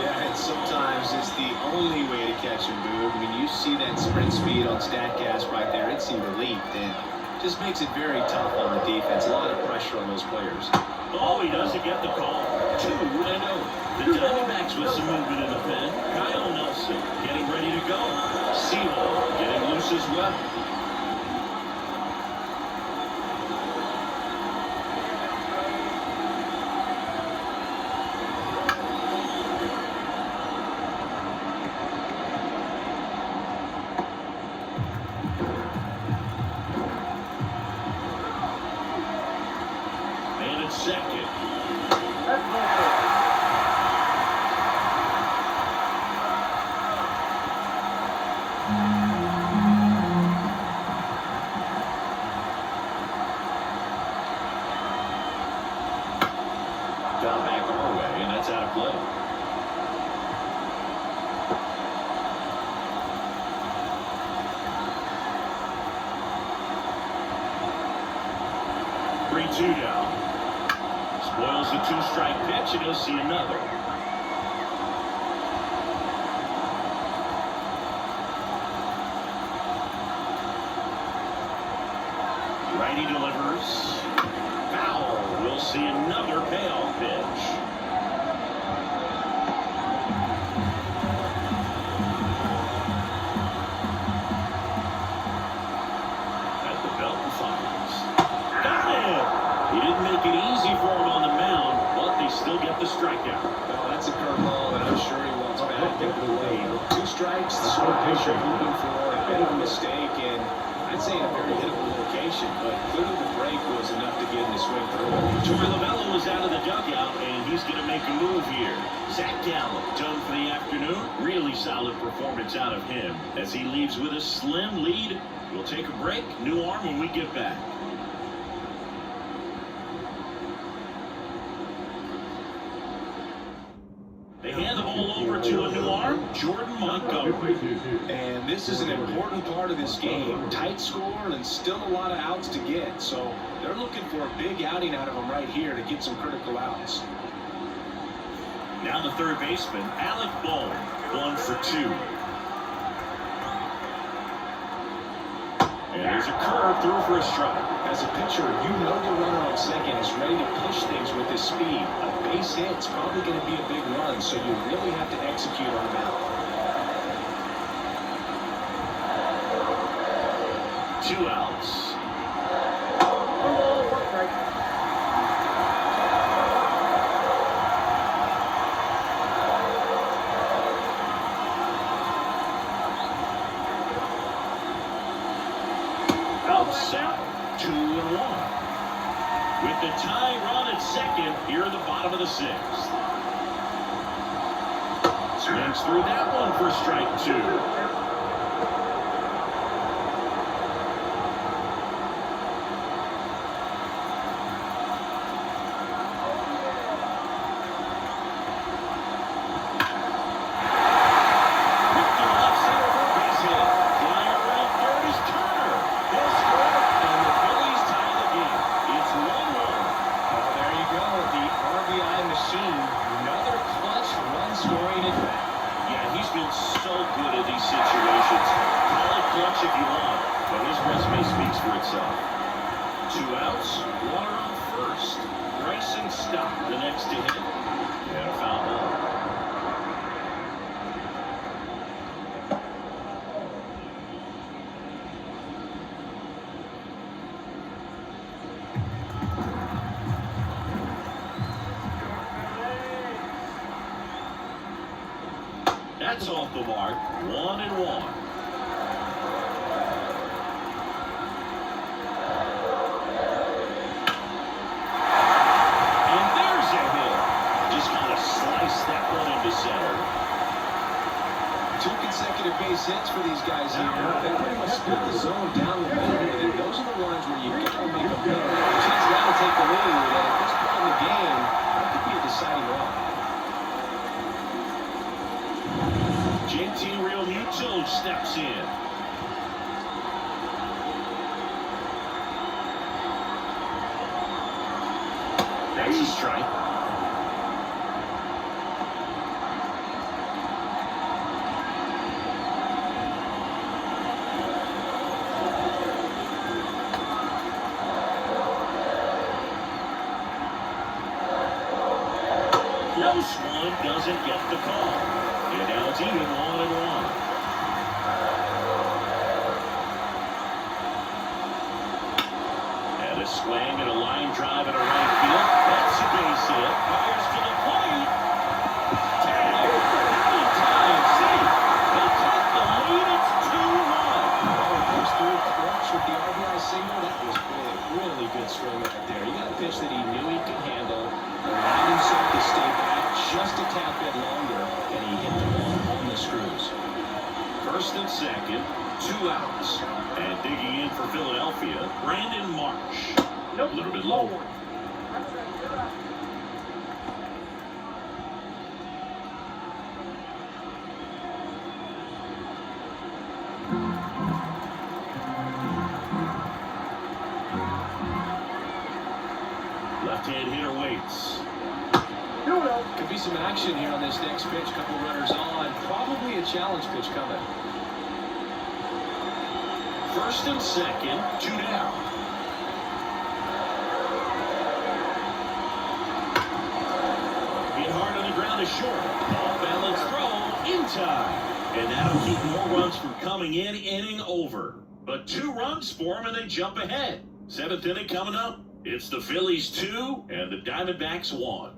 Yeah, and sometimes it's the only way to catch him, Boog. When you see that sprint speed on StatCast right there, it's in relief, and just makes it very tough on the defense. A lot of pressure on those players. Oh, he doesn't get the call. 2-0. The Diamondbacks with some movement in the pen. Kyle Nelson getting ready to go. Sewell getting loose as well. And it's second. That's no good. Foul back our way, and that's out of play. Three-two down. Spoils the two-strike pitch, and he'll see another. Righty delivers. Foul. We'll see another payoff pitch. At the belt and fires. Got it! He didn't make it easy for him on the mound, but they still get the strikeout. Well, that's a curveball that I'm sure he wants back. Take it away. strikes, the sort of pitcher looking for a bit of a mistake, and I'd say in a very hittable location, but clearly the break was enough to get him to swing through. Torey Lovullo is out of the dugout, and he's going to make a move here. Zach Gallo done for the afternoon. Really solid performance out of him as he leaves with a slim lead. We'll take a break. New arm when we get back. They hand the ball over to a new arm, Jordan Montgomery. And this is an important part of this game. Tight score and still a lot of outs to get. So they're looking for a big outing out of him right here to get some critical outs. Now the third baseman, Alec Bohm, 1 for 2. And there's a curve through for a strike. As a pitcher, you know the runner on second is ready to push things with his speed. A base hit's probably going to be a big run, so you really have to execute on that. 2 outs. Out, 2 and 1. With the tying run at second here in the bottom of the 6th. Swings through that one for strike 2. If you want, but his resume speaks for itself. 2 outs, runner on first. Bryson Stott, the next to hit. And a foul ball. That's off the mark. 1 and 1. That one into center. 2 consecutive base hits for these guys here. They pretty much split the zone down the middle, and those are the ones where you got to make a play. Chance now to take the lead, and at this point in the game, that could be a deciding run. JT Realmuto steps in. That's a strike. Close one doesn't get the call. And now it's even 1 and 1. And a swing and a line drive and a right field. That's a base hit. Fires to the plate. Tag. Anytime. See. They take the lead. It's 2-1. Oh, it comes through clutch with the RBI single. That was really good swing right there. He got a pitch that he knew he could handle. Allowed himself to stay back just a tad bit longer, and he hit the ball on the screws. First and second, 2 outs. And digging in for Philadelphia, Brandon Marsh. A little bit lower. Left-hand hitter waits. Could be some action here on this next pitch. Couple runners on. Probably a challenge pitch coming. First and second, 2 down. Hit hard on the ground is short. Off balance throw in time. And that'll keep more runs from coming in, inning over. But 2 runs for them and they jump ahead. 7th inning coming up. It's the Phillies 2 and the Diamondbacks 1.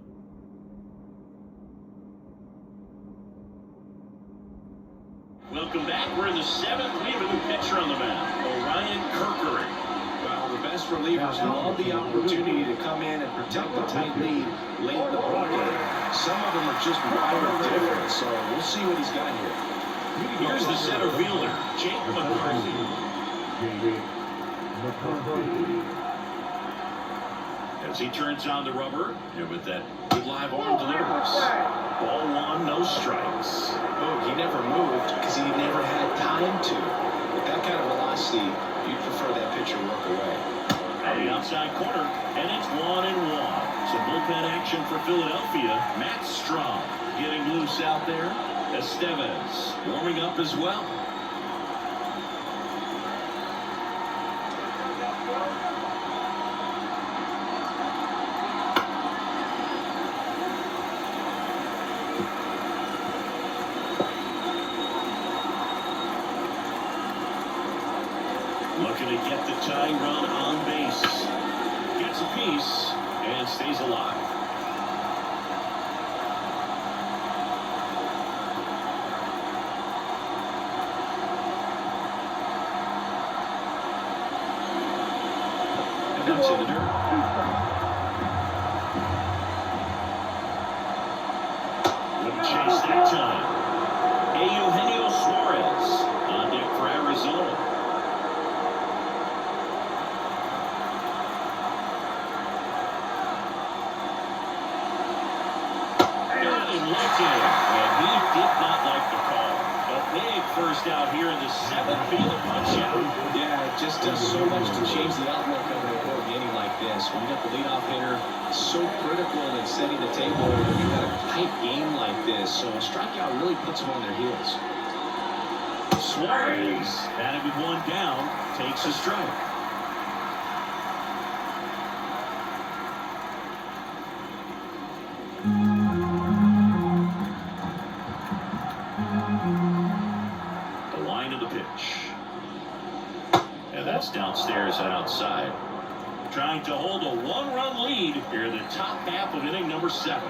welcome back. We're in the 7th. We have a new pitcher on the mound, Orion Kirkery. Well, the best relievers love the opportunity to come in and protect the tight lead late in the ball game. Some of them are just wired different, so we'll see what he's got here. Here's the center fielder, Jake McCarthy. As he turns on the rubber, and with that good live arm delivers. Ball 1, no strikes. Oh, he never moved because he never had time to. With that kind of velocity, you'd prefer that pitcher work away. On the outside corner, and it's 1-1. Some bullpen action for Philadelphia. Matt Strahm getting loose out there. Estevez warming up as well. Looking to get the tying run on base. Gets a piece and stays alive. And that's in the dirt. Wouldn't chase that time. Eugenio Suarez on deck for Arizona. And he did not like the call. A big first out here in the 7th, being a punch out. Yeah, it just does so much to change the outlook of an important inning like this. When you got the leadoff hitter, so critical in setting the table when you got a tight game like this. So a strikeout really puts them on their heels. Suarez, batting with 1 down, takes a strike. Downstairs and outside. Trying to hold a 1-run lead here in the top half of inning number 7.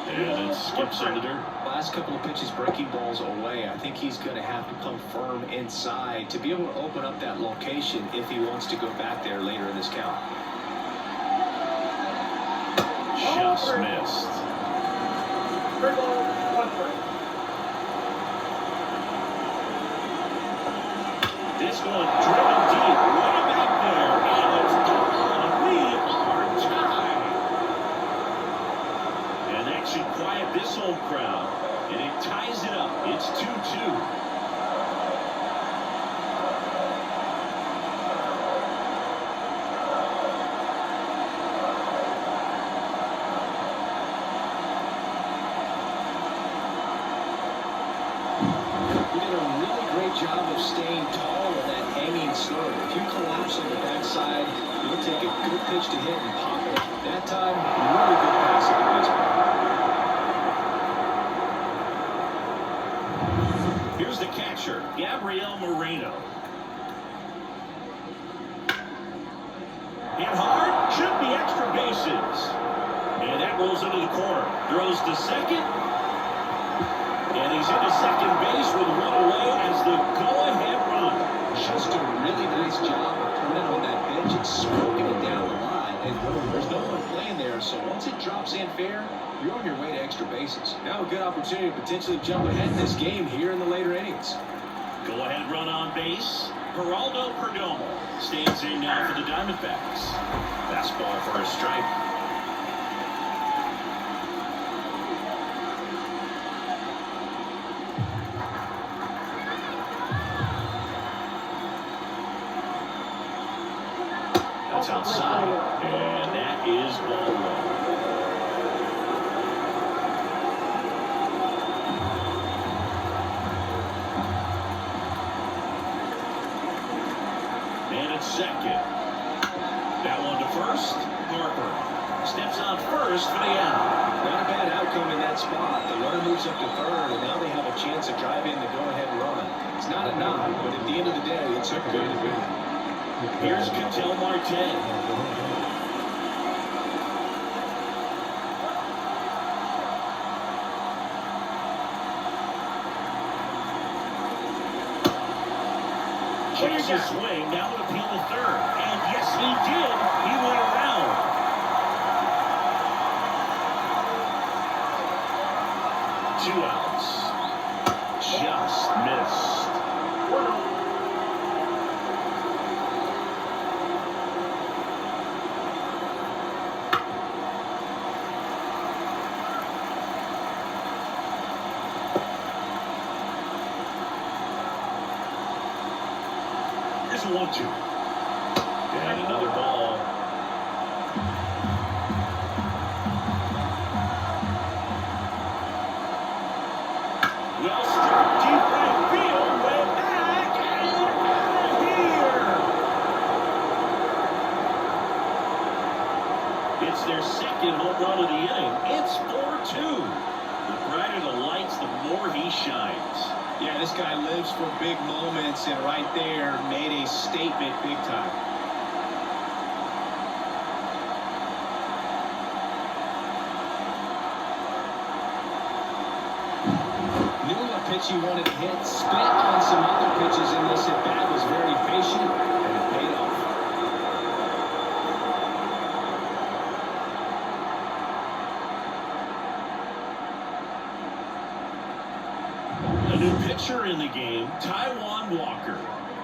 And it skips under there. Last couple of pitches breaking balls away. I think he's going to have to come firm inside to be able to open up that location if he wants to go back there later in this count. Just missed. This one driven deep, way back there, and it's gone. We are tied. And that should quiet this home crowd, and it ties it up. It's 2-2. Job of staying tall in that hanging slope. If you collapse on the backside, you'll take a good pitch to hit and pop it. That time, really good pass at the baseball. Here's the catcher, Gabriel Moreno. Hit hard, should be extra bases. And that rolls into the corner. Throws to second. And he's into second base with 1 away as the go-ahead run. Just a really nice job of putting on that pitch and smoking it down the line. And there's no one playing there, so once it drops in fair, you're on your way to extra bases. Now a good opportunity to potentially jump ahead in this game here in the later innings. Go-ahead run on base. Geraldo Perdomo stands in now for the Diamondbacks. Fastball for a strike. That's outside, and that is ball 1. And it's second. That one to first. Harper steps on first for the out. Not a bad outcome in that spot. The runner moves up to third, and now they have a chance to drive in the go-ahead run. It's not enough, but at the end of the day, it's a good win. Here's Ketel Marte. Checks his swing. Now an appeal to third. And yes, he did. He went around. Two outs. Just missed. Here's a 1-2. And another ball. Well struck deep right field. Way back and out of here. It's their second home run of the inning. It's 4-2. The brighter the lights, the more he shines. Yeah, this guy lives for big moments, and right there made a statement big time. Knew what pitch he wanted to hit, spit on some other pitches in this at-bat, was very patient, and it paid off. A new pitcher in the game, Taijuan Walker.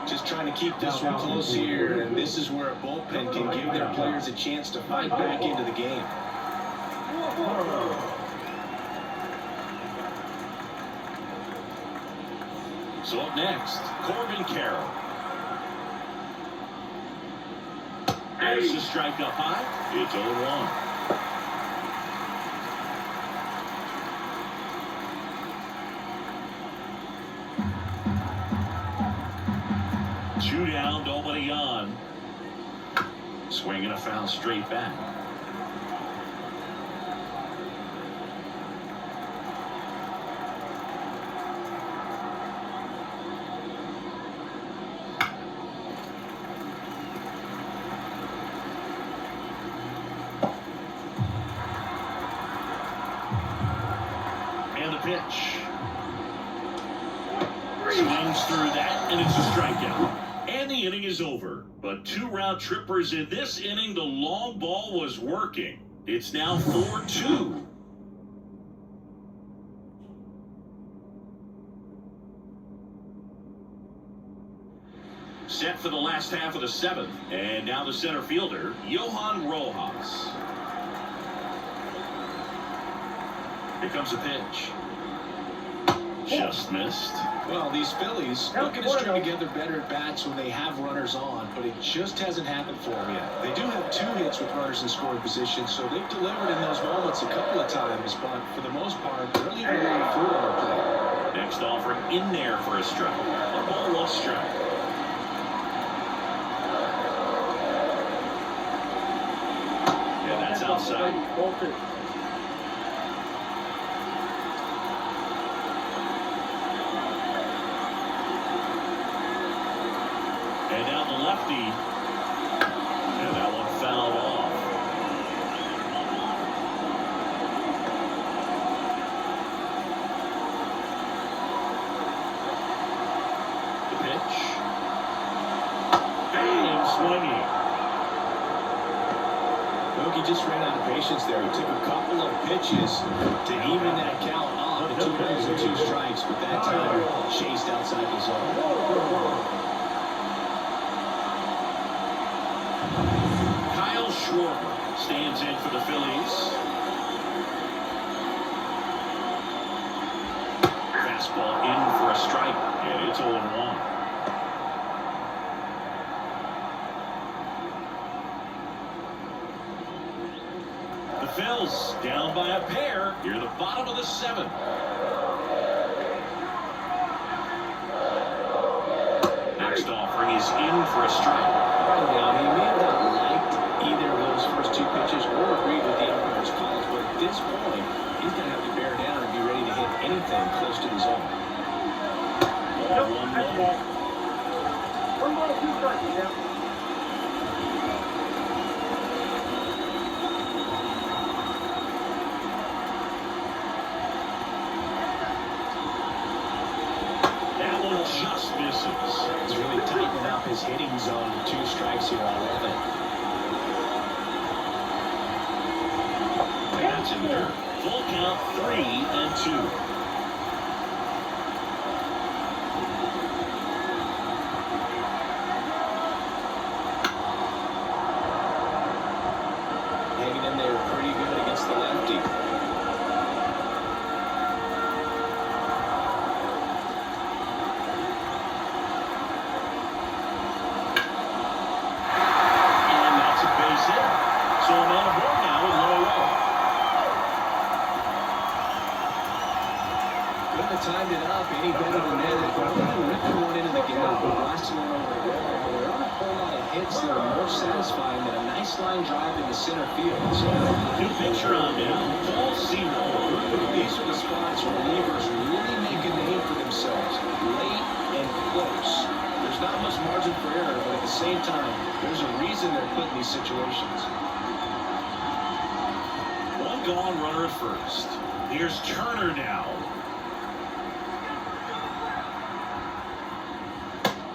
Just trying to keep this one close here, and this is where a bullpen can give their players a chance to fight back into the game. So up next, Corbin Carroll. There's the strike up high. It's 0-1. Two down, nobody on. Swinging a foul straight back. And the pitch. Swings through that, and it's a strikeout. And the inning is over. But two-round trippers in this inning, the long ball was working. It's now 4-2. Set for the last half of the seventh. And now the center fielder, Johan Rojas. Here comes a pitch. Just missed. Well, these Phillies looking to string together better at-bats when they have runners on, but it just hasn't happened for them yet. They do have 2 hits with runners in scoring position, so they've delivered in those moments a couple of times, but for the most part, they're leaving a lot of food on the plate. Next offering in there for a strike. A ball, 1 strike. Yeah, that's outside. And now the lefty. And that one fouled off. The pitch. Bang, swinging. He just ran out of patience there. He took a couple of pitches to even that count off to 2 balls and 2 strikes, but that time chased outside the zone. Schwarber stands in for the Phillies. Fastball in for a strike, and it's 0-1. The Phils down by a pair near the bottom of the 7th. Next offering is in for a strike. Now, he may have not liked either of those first 2 pitches or agreed with the umpire's calls, but at this point, he's going to have to bear down and be ready to hit anything close to the zone. Ball, 1 ball. 1 ball, 2 strikes, yeah. That one just misses. He's really tightened up his hitting zone to 2 strikes here. I love it. That's in dirt. Full count, 3-2. Hanging in there pretty good against the lefty. And that's a base hit. So a man aboard now with low low. Couldn't have timed it up any better than that. Ripped one into the gap, last one over the wall. There aren't a whole lot of hits that are more satisfying than a nice line drive into center field. So, New picture on now. Paul Seymour. these are the spots where relievers really make a name for themselves, late and close. There's not much margin for error, but at the same time, there's a reason they're put in these situations. One gone, runner at first. Here's Turner now.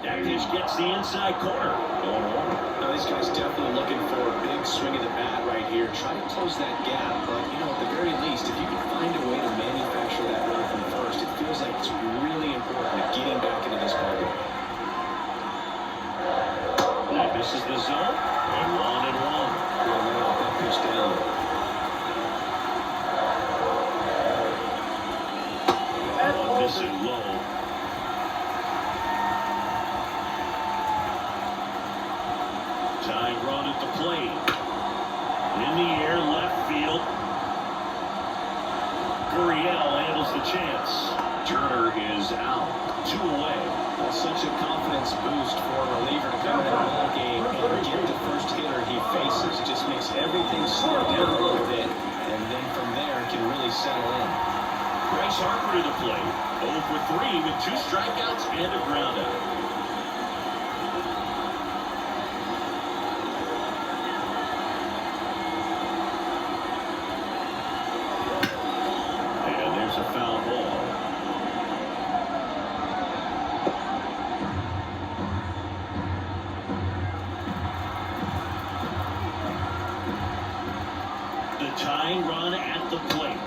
That pitch gets the inside corner. Going on. Now, this guy's definitely looking for a big swing of the bat right here. Try to close that gap, but, at the very least, if you can find a way to manufacture that run from first, it feels like it's really important at getting back into this ballgame. That misses the zone. And 1-1. Well, let off that pitch down. Missing low. Tying run at the plate. In the air, left field. Gurriel handles the chance. Turner is out. 2 away. Well, such a confidence boost for a reliever to come into the ball game and get the first hitter he faces. Just makes everything slow down a little bit, and then from there can really settle in. Bryce Harper to the plate. 0 for 3 with 2 strikeouts and a groundout. And there's a foul ball. The tying run at the plate.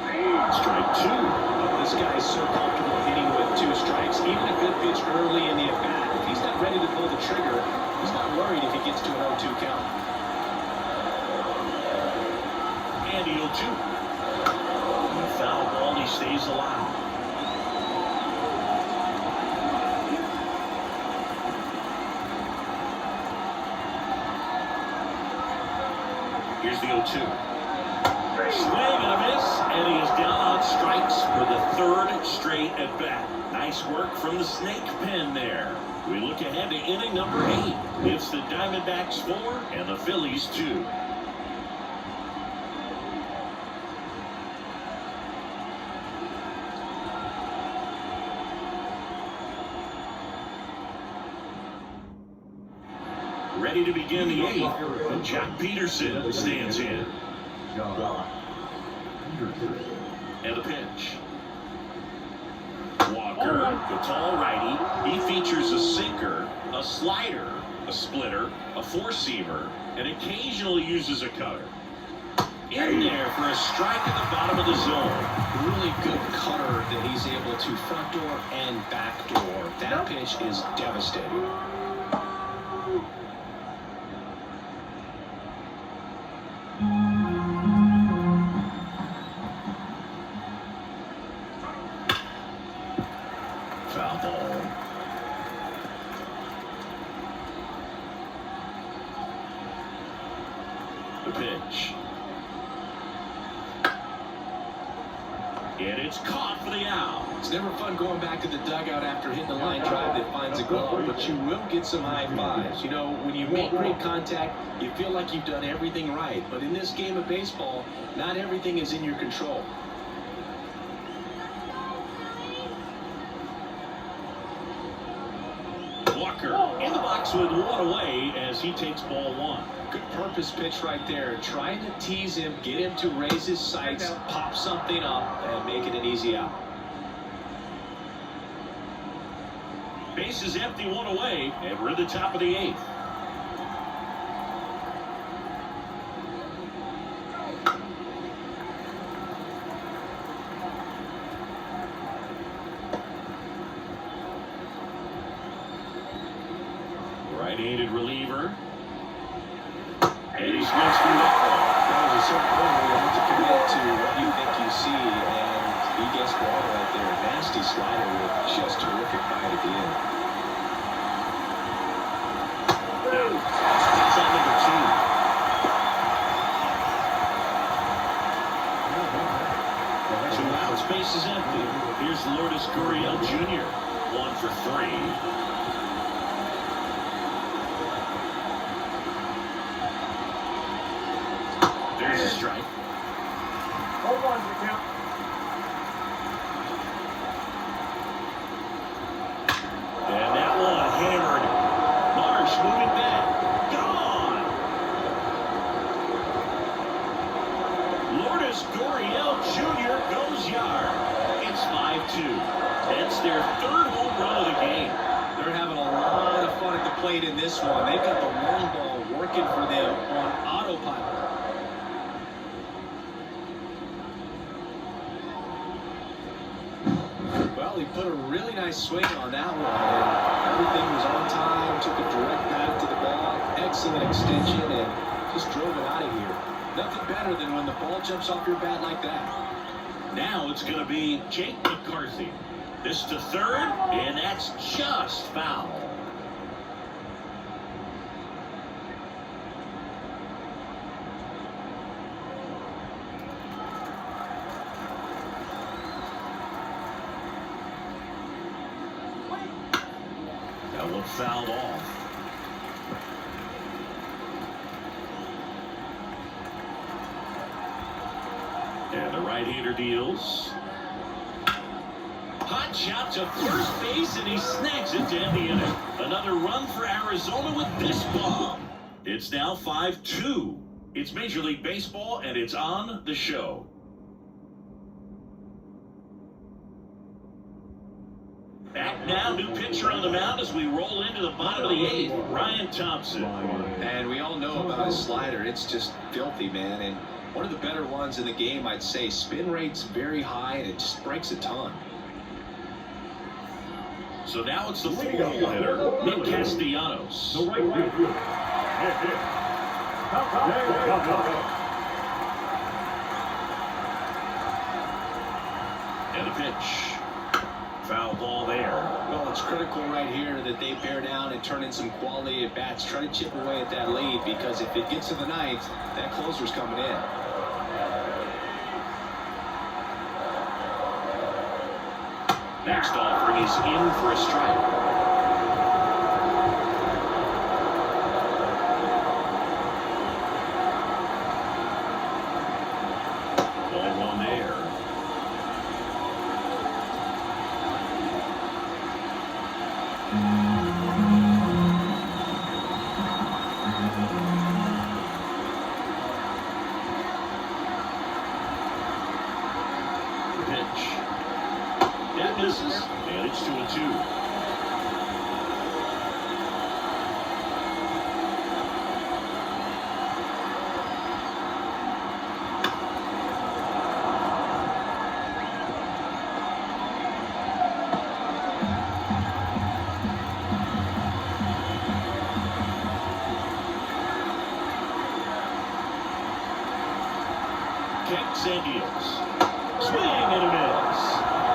Strike 2. This guy's so comfortable hitting with 2 strikes. Even a good pitch early in the at-bat, if he's not ready to pull the trigger, he's not worried if he gets to an 0-2 count. And the 0-2. And the foul ball, he stays alive. Here's the 0-2. Swing and a miss, and he is down on strikes for the 3rd straight at bat. Nice work from the snake pen there. We look ahead to inning number 8. It's the Diamondbacks 4 and the Phillies 2. Ready to begin the 8th, and Jack Peterson stands in. And a pitch. Walker, the tall righty. He features a sinker, a slider, a splitter, a four-seamer, and occasionally uses a cutter. In there for a strike at the bottom of the zone. Really good cutter that he's able to front door and back door. That pitch is devastating. Foul ball. The pitch. And it's caught for the out. It's never fun going back to the dugout after hitting a line drive that finds a glove, but you will get some high fives. You know, when you make great contact, you feel like you've done everything right. But in this game of baseball, not everything is in your control. Walker in the box with one away as he takes ball one. Good purpose pitch right there. Trying to tease him, get him to raise his sights, pop something up, and make it an easy out. Base is empty, one away, and we're at the top of the 8th. Right-handed reliever. And he swings through that ball. That was a certain point where you have to commit to what you think you see, and he gets the ball right there. Nasty slider with just terrific bite at the end. That's on number 2. 2 outs, base is empty. Here's Lourdes Gurriel Jr. 1 for 3. There's a strike. Hold on, you count. And that one hammered. Marsh moving back. Gone. Lourdes Gurriel Jr. goes yard. It's 5-2. That's their 3rd home run of the game. They're having a lot of fun at the plate in this one. They've got the long ball working for them on autopilot. Well, he put a really nice swing on that one, and everything was on time, took a direct path to the ball, excellent extension, and just drove it out of here. Nothing better than when the ball jumps off your bat like that. Now it's going to be Jake McCarthy. This to 3rd, and that's just foul. That one fouled off. And the right-hander deals. Hot shot to first base, and he snags it to end the inning. Another run for Arizona with this bomb. It's now 5-2. It's Major League Baseball, and it's on the show. Back now, new pitcher on the mound as we roll into the bottom of the 8th, Ryan Thompson. And we all know about his slider. It's just filthy, man. And one of the better ones in the game, I'd say. Spin rate's very high, and it just breaks a ton. So now it's the full-hole hitter, Nick Castellanos. The right field. And a pitch. Foul ball there. Well, it's critical right here that they bear down and turn in some quality at bats. Try to chip away at that lead, because if it gets to the 9th, that closer's coming in. Next offering is in for a strike. Ball one there. Pitch. That misses, and it's 2-2. Kicks and deals. Swing and a miss.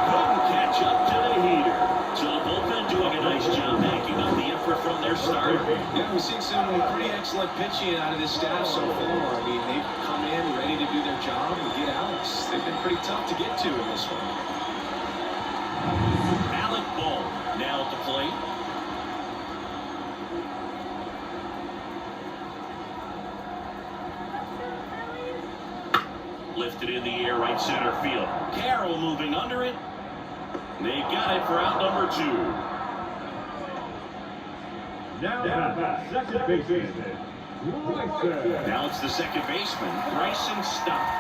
Couldn't catch up to the heater. So the bullpen doing a nice job backing up the effort from their starter. Yeah, we've seen some pretty excellent pitching out of this staff so far. I mean, they've come in ready to do their job and get outs. They've been pretty tough to get to in this one. Alec Bohm now at the plate. Lifted in the air, right center field. Carroll moving under it. They got it for out number 2. Now, second baseman. Now it's the second baseman, Bryson Stott.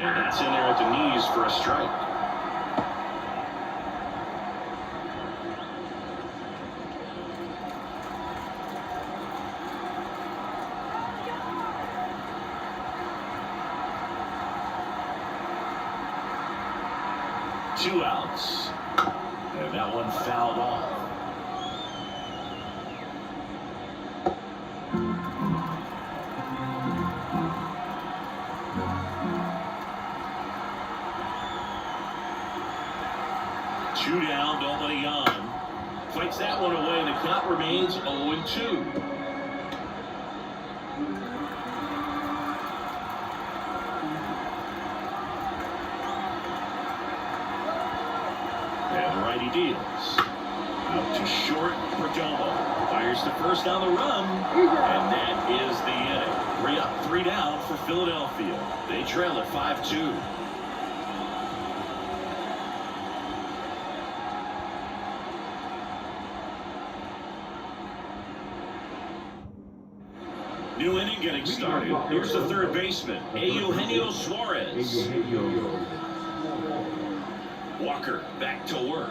And that's in there at the knees for a strike. Two outs. And that one fouled off. Two down, nobody on. Fights that one away, and the count remains 0-2. And the righty deals. Out to short, Perdomo. Fires the first on the run, and that is the inning. 3 up, 3 down for Philadelphia. They trail at 5-2. New inning getting started. Here's the third baseman, Eugenio Suarez. Walker back to work.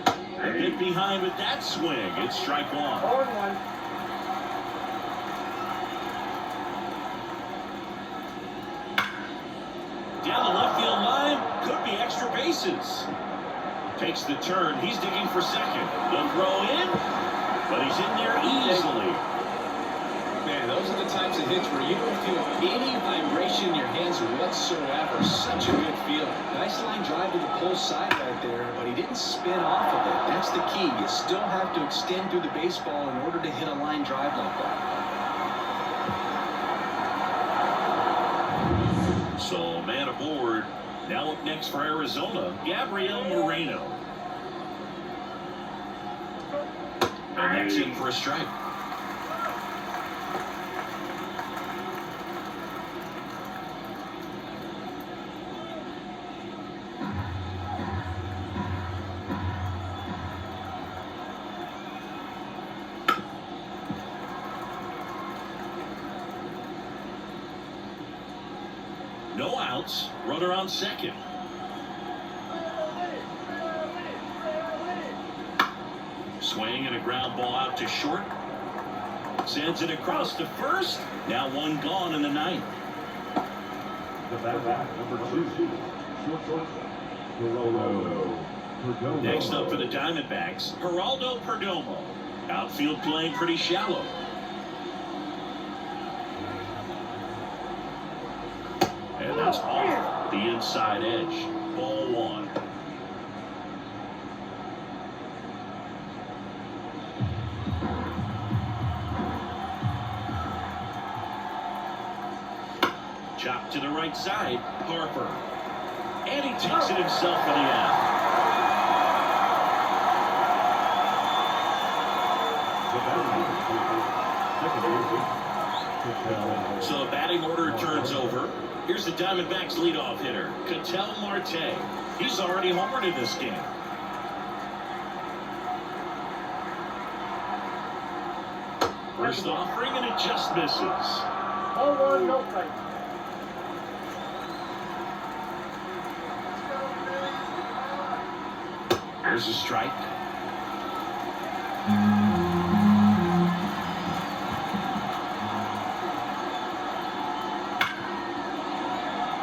A bit behind with that swing. It's strike one. Down the left field line. Could be extra bases. Takes the turn. He's digging for second. The throw in. But he's in there easily. Man, those are the types of hits where you don't feel any vibration in your hands whatsoever. Such a good feeling. Nice line drive to the pull side right there, but he didn't spin off of it. That's the key. You still have to extend through the baseball in order to hit a line drive like that. So, man aboard. Now up next for Arizona, Gabriel Moreno. And that's in for a strike. No outs, runner on second. Swing and a ground ball out to short. Sends it across to first. Now one gone in the ninth. Next up for the Diamondbacks, Geraldo Perdomo. Outfield playing pretty shallow. And that's off the inside edge. Ball one. Chop to the right side. Harper. And he takes it himself for the out. So the batting order turns over. Here's the Diamondbacks leadoff hitter, Ketel Marte. He's already homered in this game. First offering, and it just misses. 0-1, no strike. There's a strike.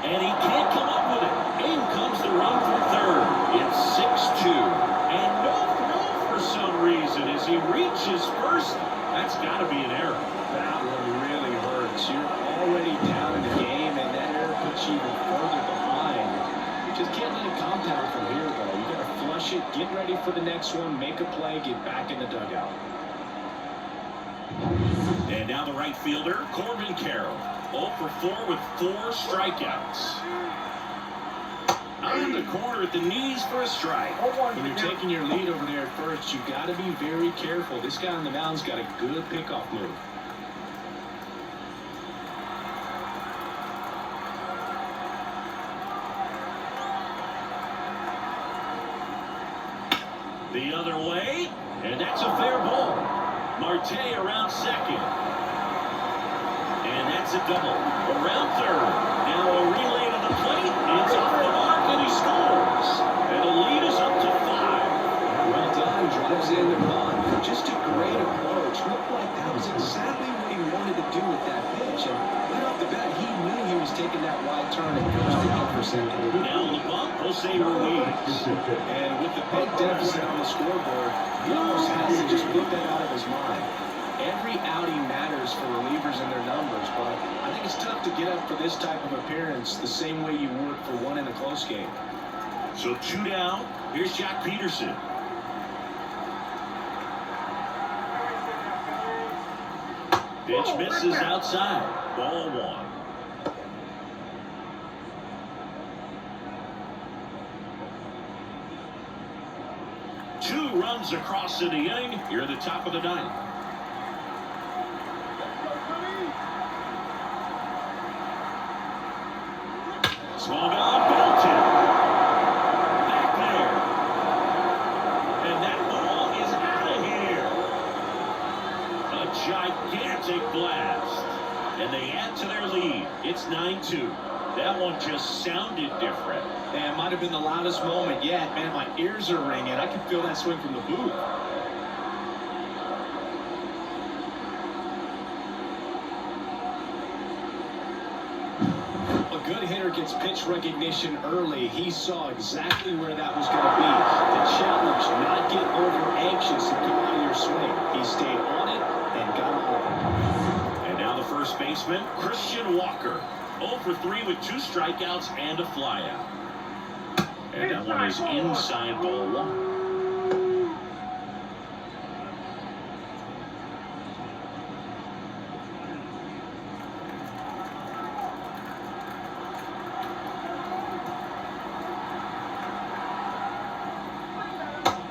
And he can't come up with it. In comes the run for third. It's 6-2. And no throw for some reason as he reaches first. That's got to be an error. That one really hurts. You're already down in the game, and that error puts you even further behind. You just can't let it compound from here, though. You got to flush it, get ready for the next one, make a play, get back in the dugout. And now the right fielder, Corbin Carroll. 0 for 4 with 4 strikeouts. On the corner at the knees for a strike. When you're taking your lead over there at first, you've got to be very careful. This guy on the mound's got a good pickoff move. The other way, and that's a fair ball. Marte around second. And that's a double. Around third. Now a relay to the the plate. It's off the mark, and he scores. And the lead is up to 5. Well done. Drives in the run. Just a great approach. Looked like that was exactly what he wanted to do with that pitch. And right off the bat, he knew he was taking that wide turn and coasting up for single. Now on the bump, Jose Ruiz. And with the big deficit on the scoreboard, he almost has to just put that out of his mind. Every outing matters for relievers and their numbers, but I think it's tough to get up for this type of appearance the same way you would for one in a close game. So 2 down. Here's Jack Peterson. Pitch misses outside. Ball 1. Two runs across in the inning. You're at the top of the 9th. Swung on, belted. Back there. And that ball is out of here. A gigantic blast. And they add to their lead. It's 9-2. That one just sounded different. And it might have been the loudest moment yet. Man, my ears are ringing. I can feel that swing from the booth. A good hitter gets pitch recognition early. He saw exactly where that was going to be. The challenge, not get over anxious and come out of your swing. He stayed on it and got over. And now the first baseman, Christian Walker. 0 for 3 with 2 strikeouts and a flyout. And that one is inside ball 1.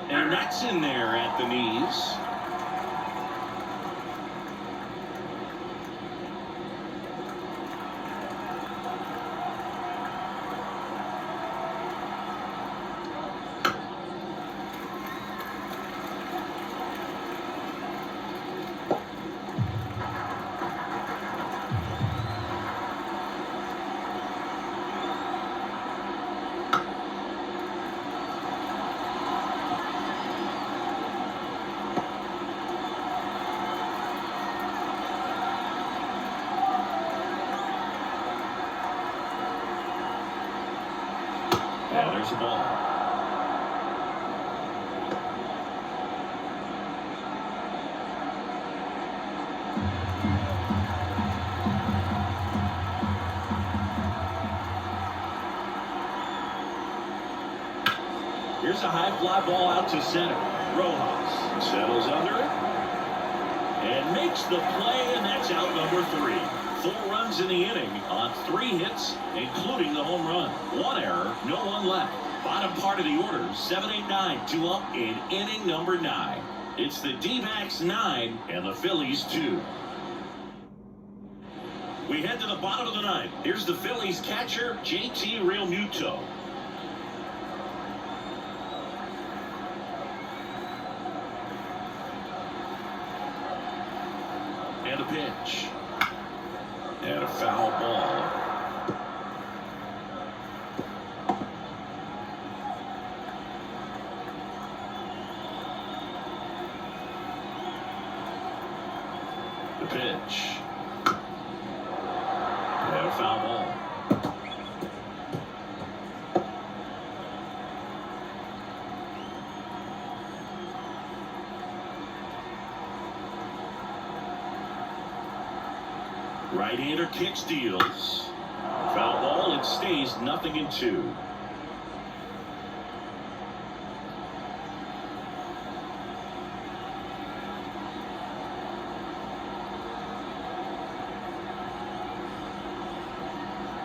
And that's in there at the knees. And there's the ball. Here's a high fly ball out to center. Rojas settles under it and makes the play, and that's out number 3. 4 runs in the inning on 3 hits, including the home run. 1 error, no one left. Bottom part of the order, 7-8-9, 2 up in inning number 9. It's the D-backs 9 and the Phillies 2. We head to the bottom of the 9th. Here's the Phillies catcher, JT Realmuto. And a pitch. And a foul ball. The pitch. And a foul ball. Right-hander kicks, deals. Foul ball, it stays 0-2.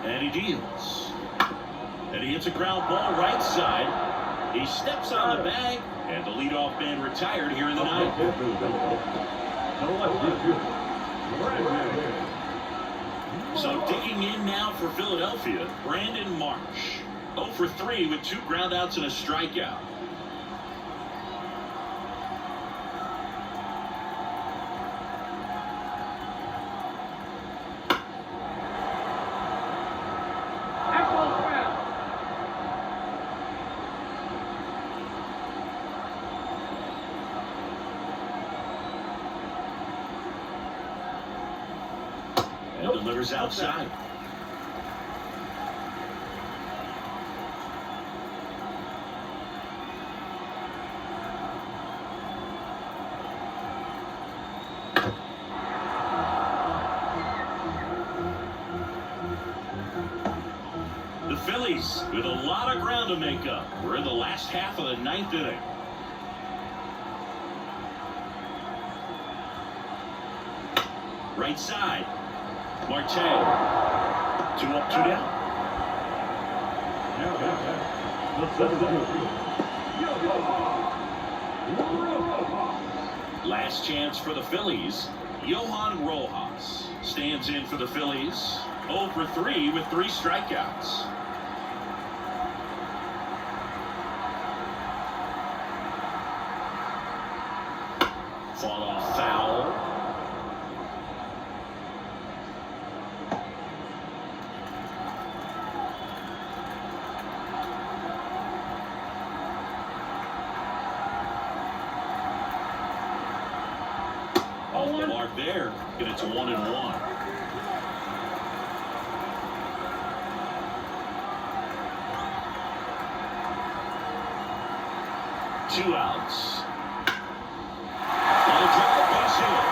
And he deals. And he hits a ground ball right side. He steps on the bag, and the leadoff man retired here in the 9th. So digging in now for Philadelphia, Brandon Marsh. 0 for 3 with 2 groundouts and a strikeout. delivers outside. The Phillies with a lot of ground to make up. We're in the last half of the ninth inning. Right side. Marte. 2 up, 2 down. Last chance for the Phillies. Johan Rojas stands in for the Phillies. 0 for 3 with 3 strikeouts. Fall off foul. Off the mark there, and it's 1-1. Two outs. On a drive, base hit.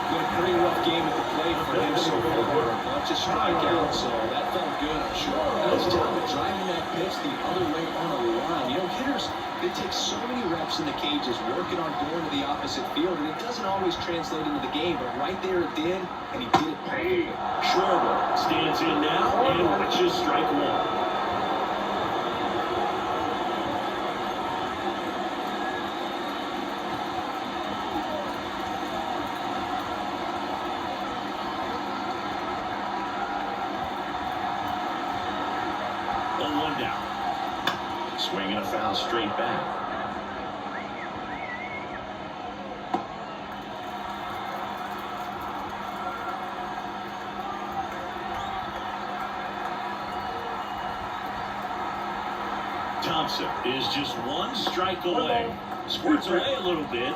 Been a pretty rough game at the plate for him so far. A bunch of strikeouts, so that felt good, I'm sure. That was tough, driving that pitch the other way on a line. You know, hitters, they take so many reps in the cages, working on going to the opposite field, and it doesn't always translate into the game, but right there it did, and he did it perfectly. Schwarber stands in now and watches strike 1. Down. Swinging a foul straight back. Thompson is just 1 strike away. Squirts away a little bit.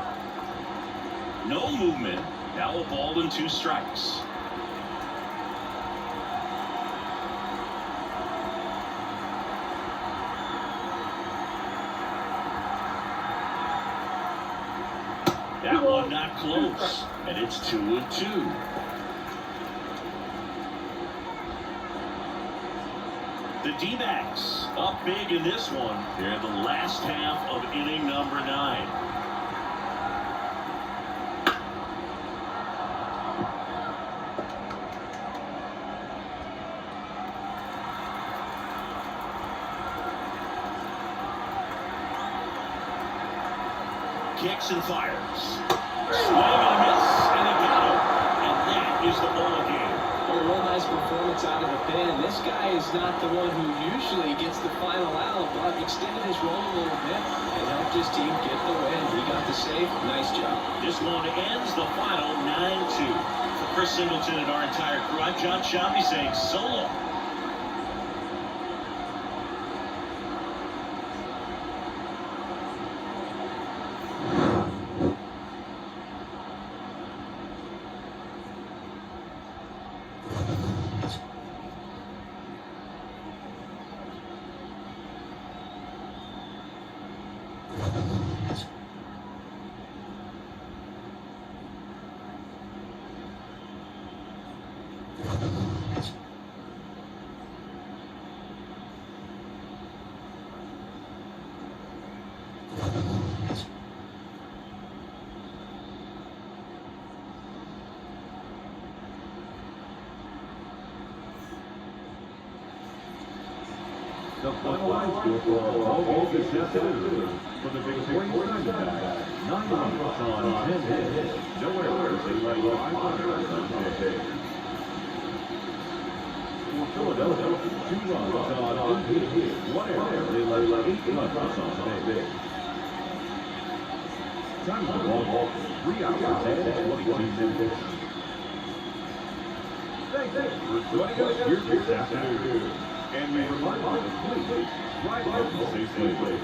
No movement. Now a ball and 2 strikes. That one not close, and it's 2-2. The D-backs up big in this one. They're in the last half of inning number 9. Kicks and fires. Swing and a miss, and he got him. And that is the ball game. A real nice performance out of the pen. This guy is not the one who usually gets the final out, but extended his role a little bit and helped his team get the win. He got the save. Nice job. This one ends the final 9-2. For Chris Singleton and our entire crew, I'm John Shambi saying so long. The final line score for all games is just for the big swing Diamondbacks. 9 runs on 10 hits. No errors. They led 5 runs on 10 hits. For Philadelphia, 2 runs on 8 hits. 1 error. They led 8 runs on 10 hits. Time of the ball, 3 hours and 22 minutes. Thank you for joining us here this afternoon. And we remind you to please drive safely.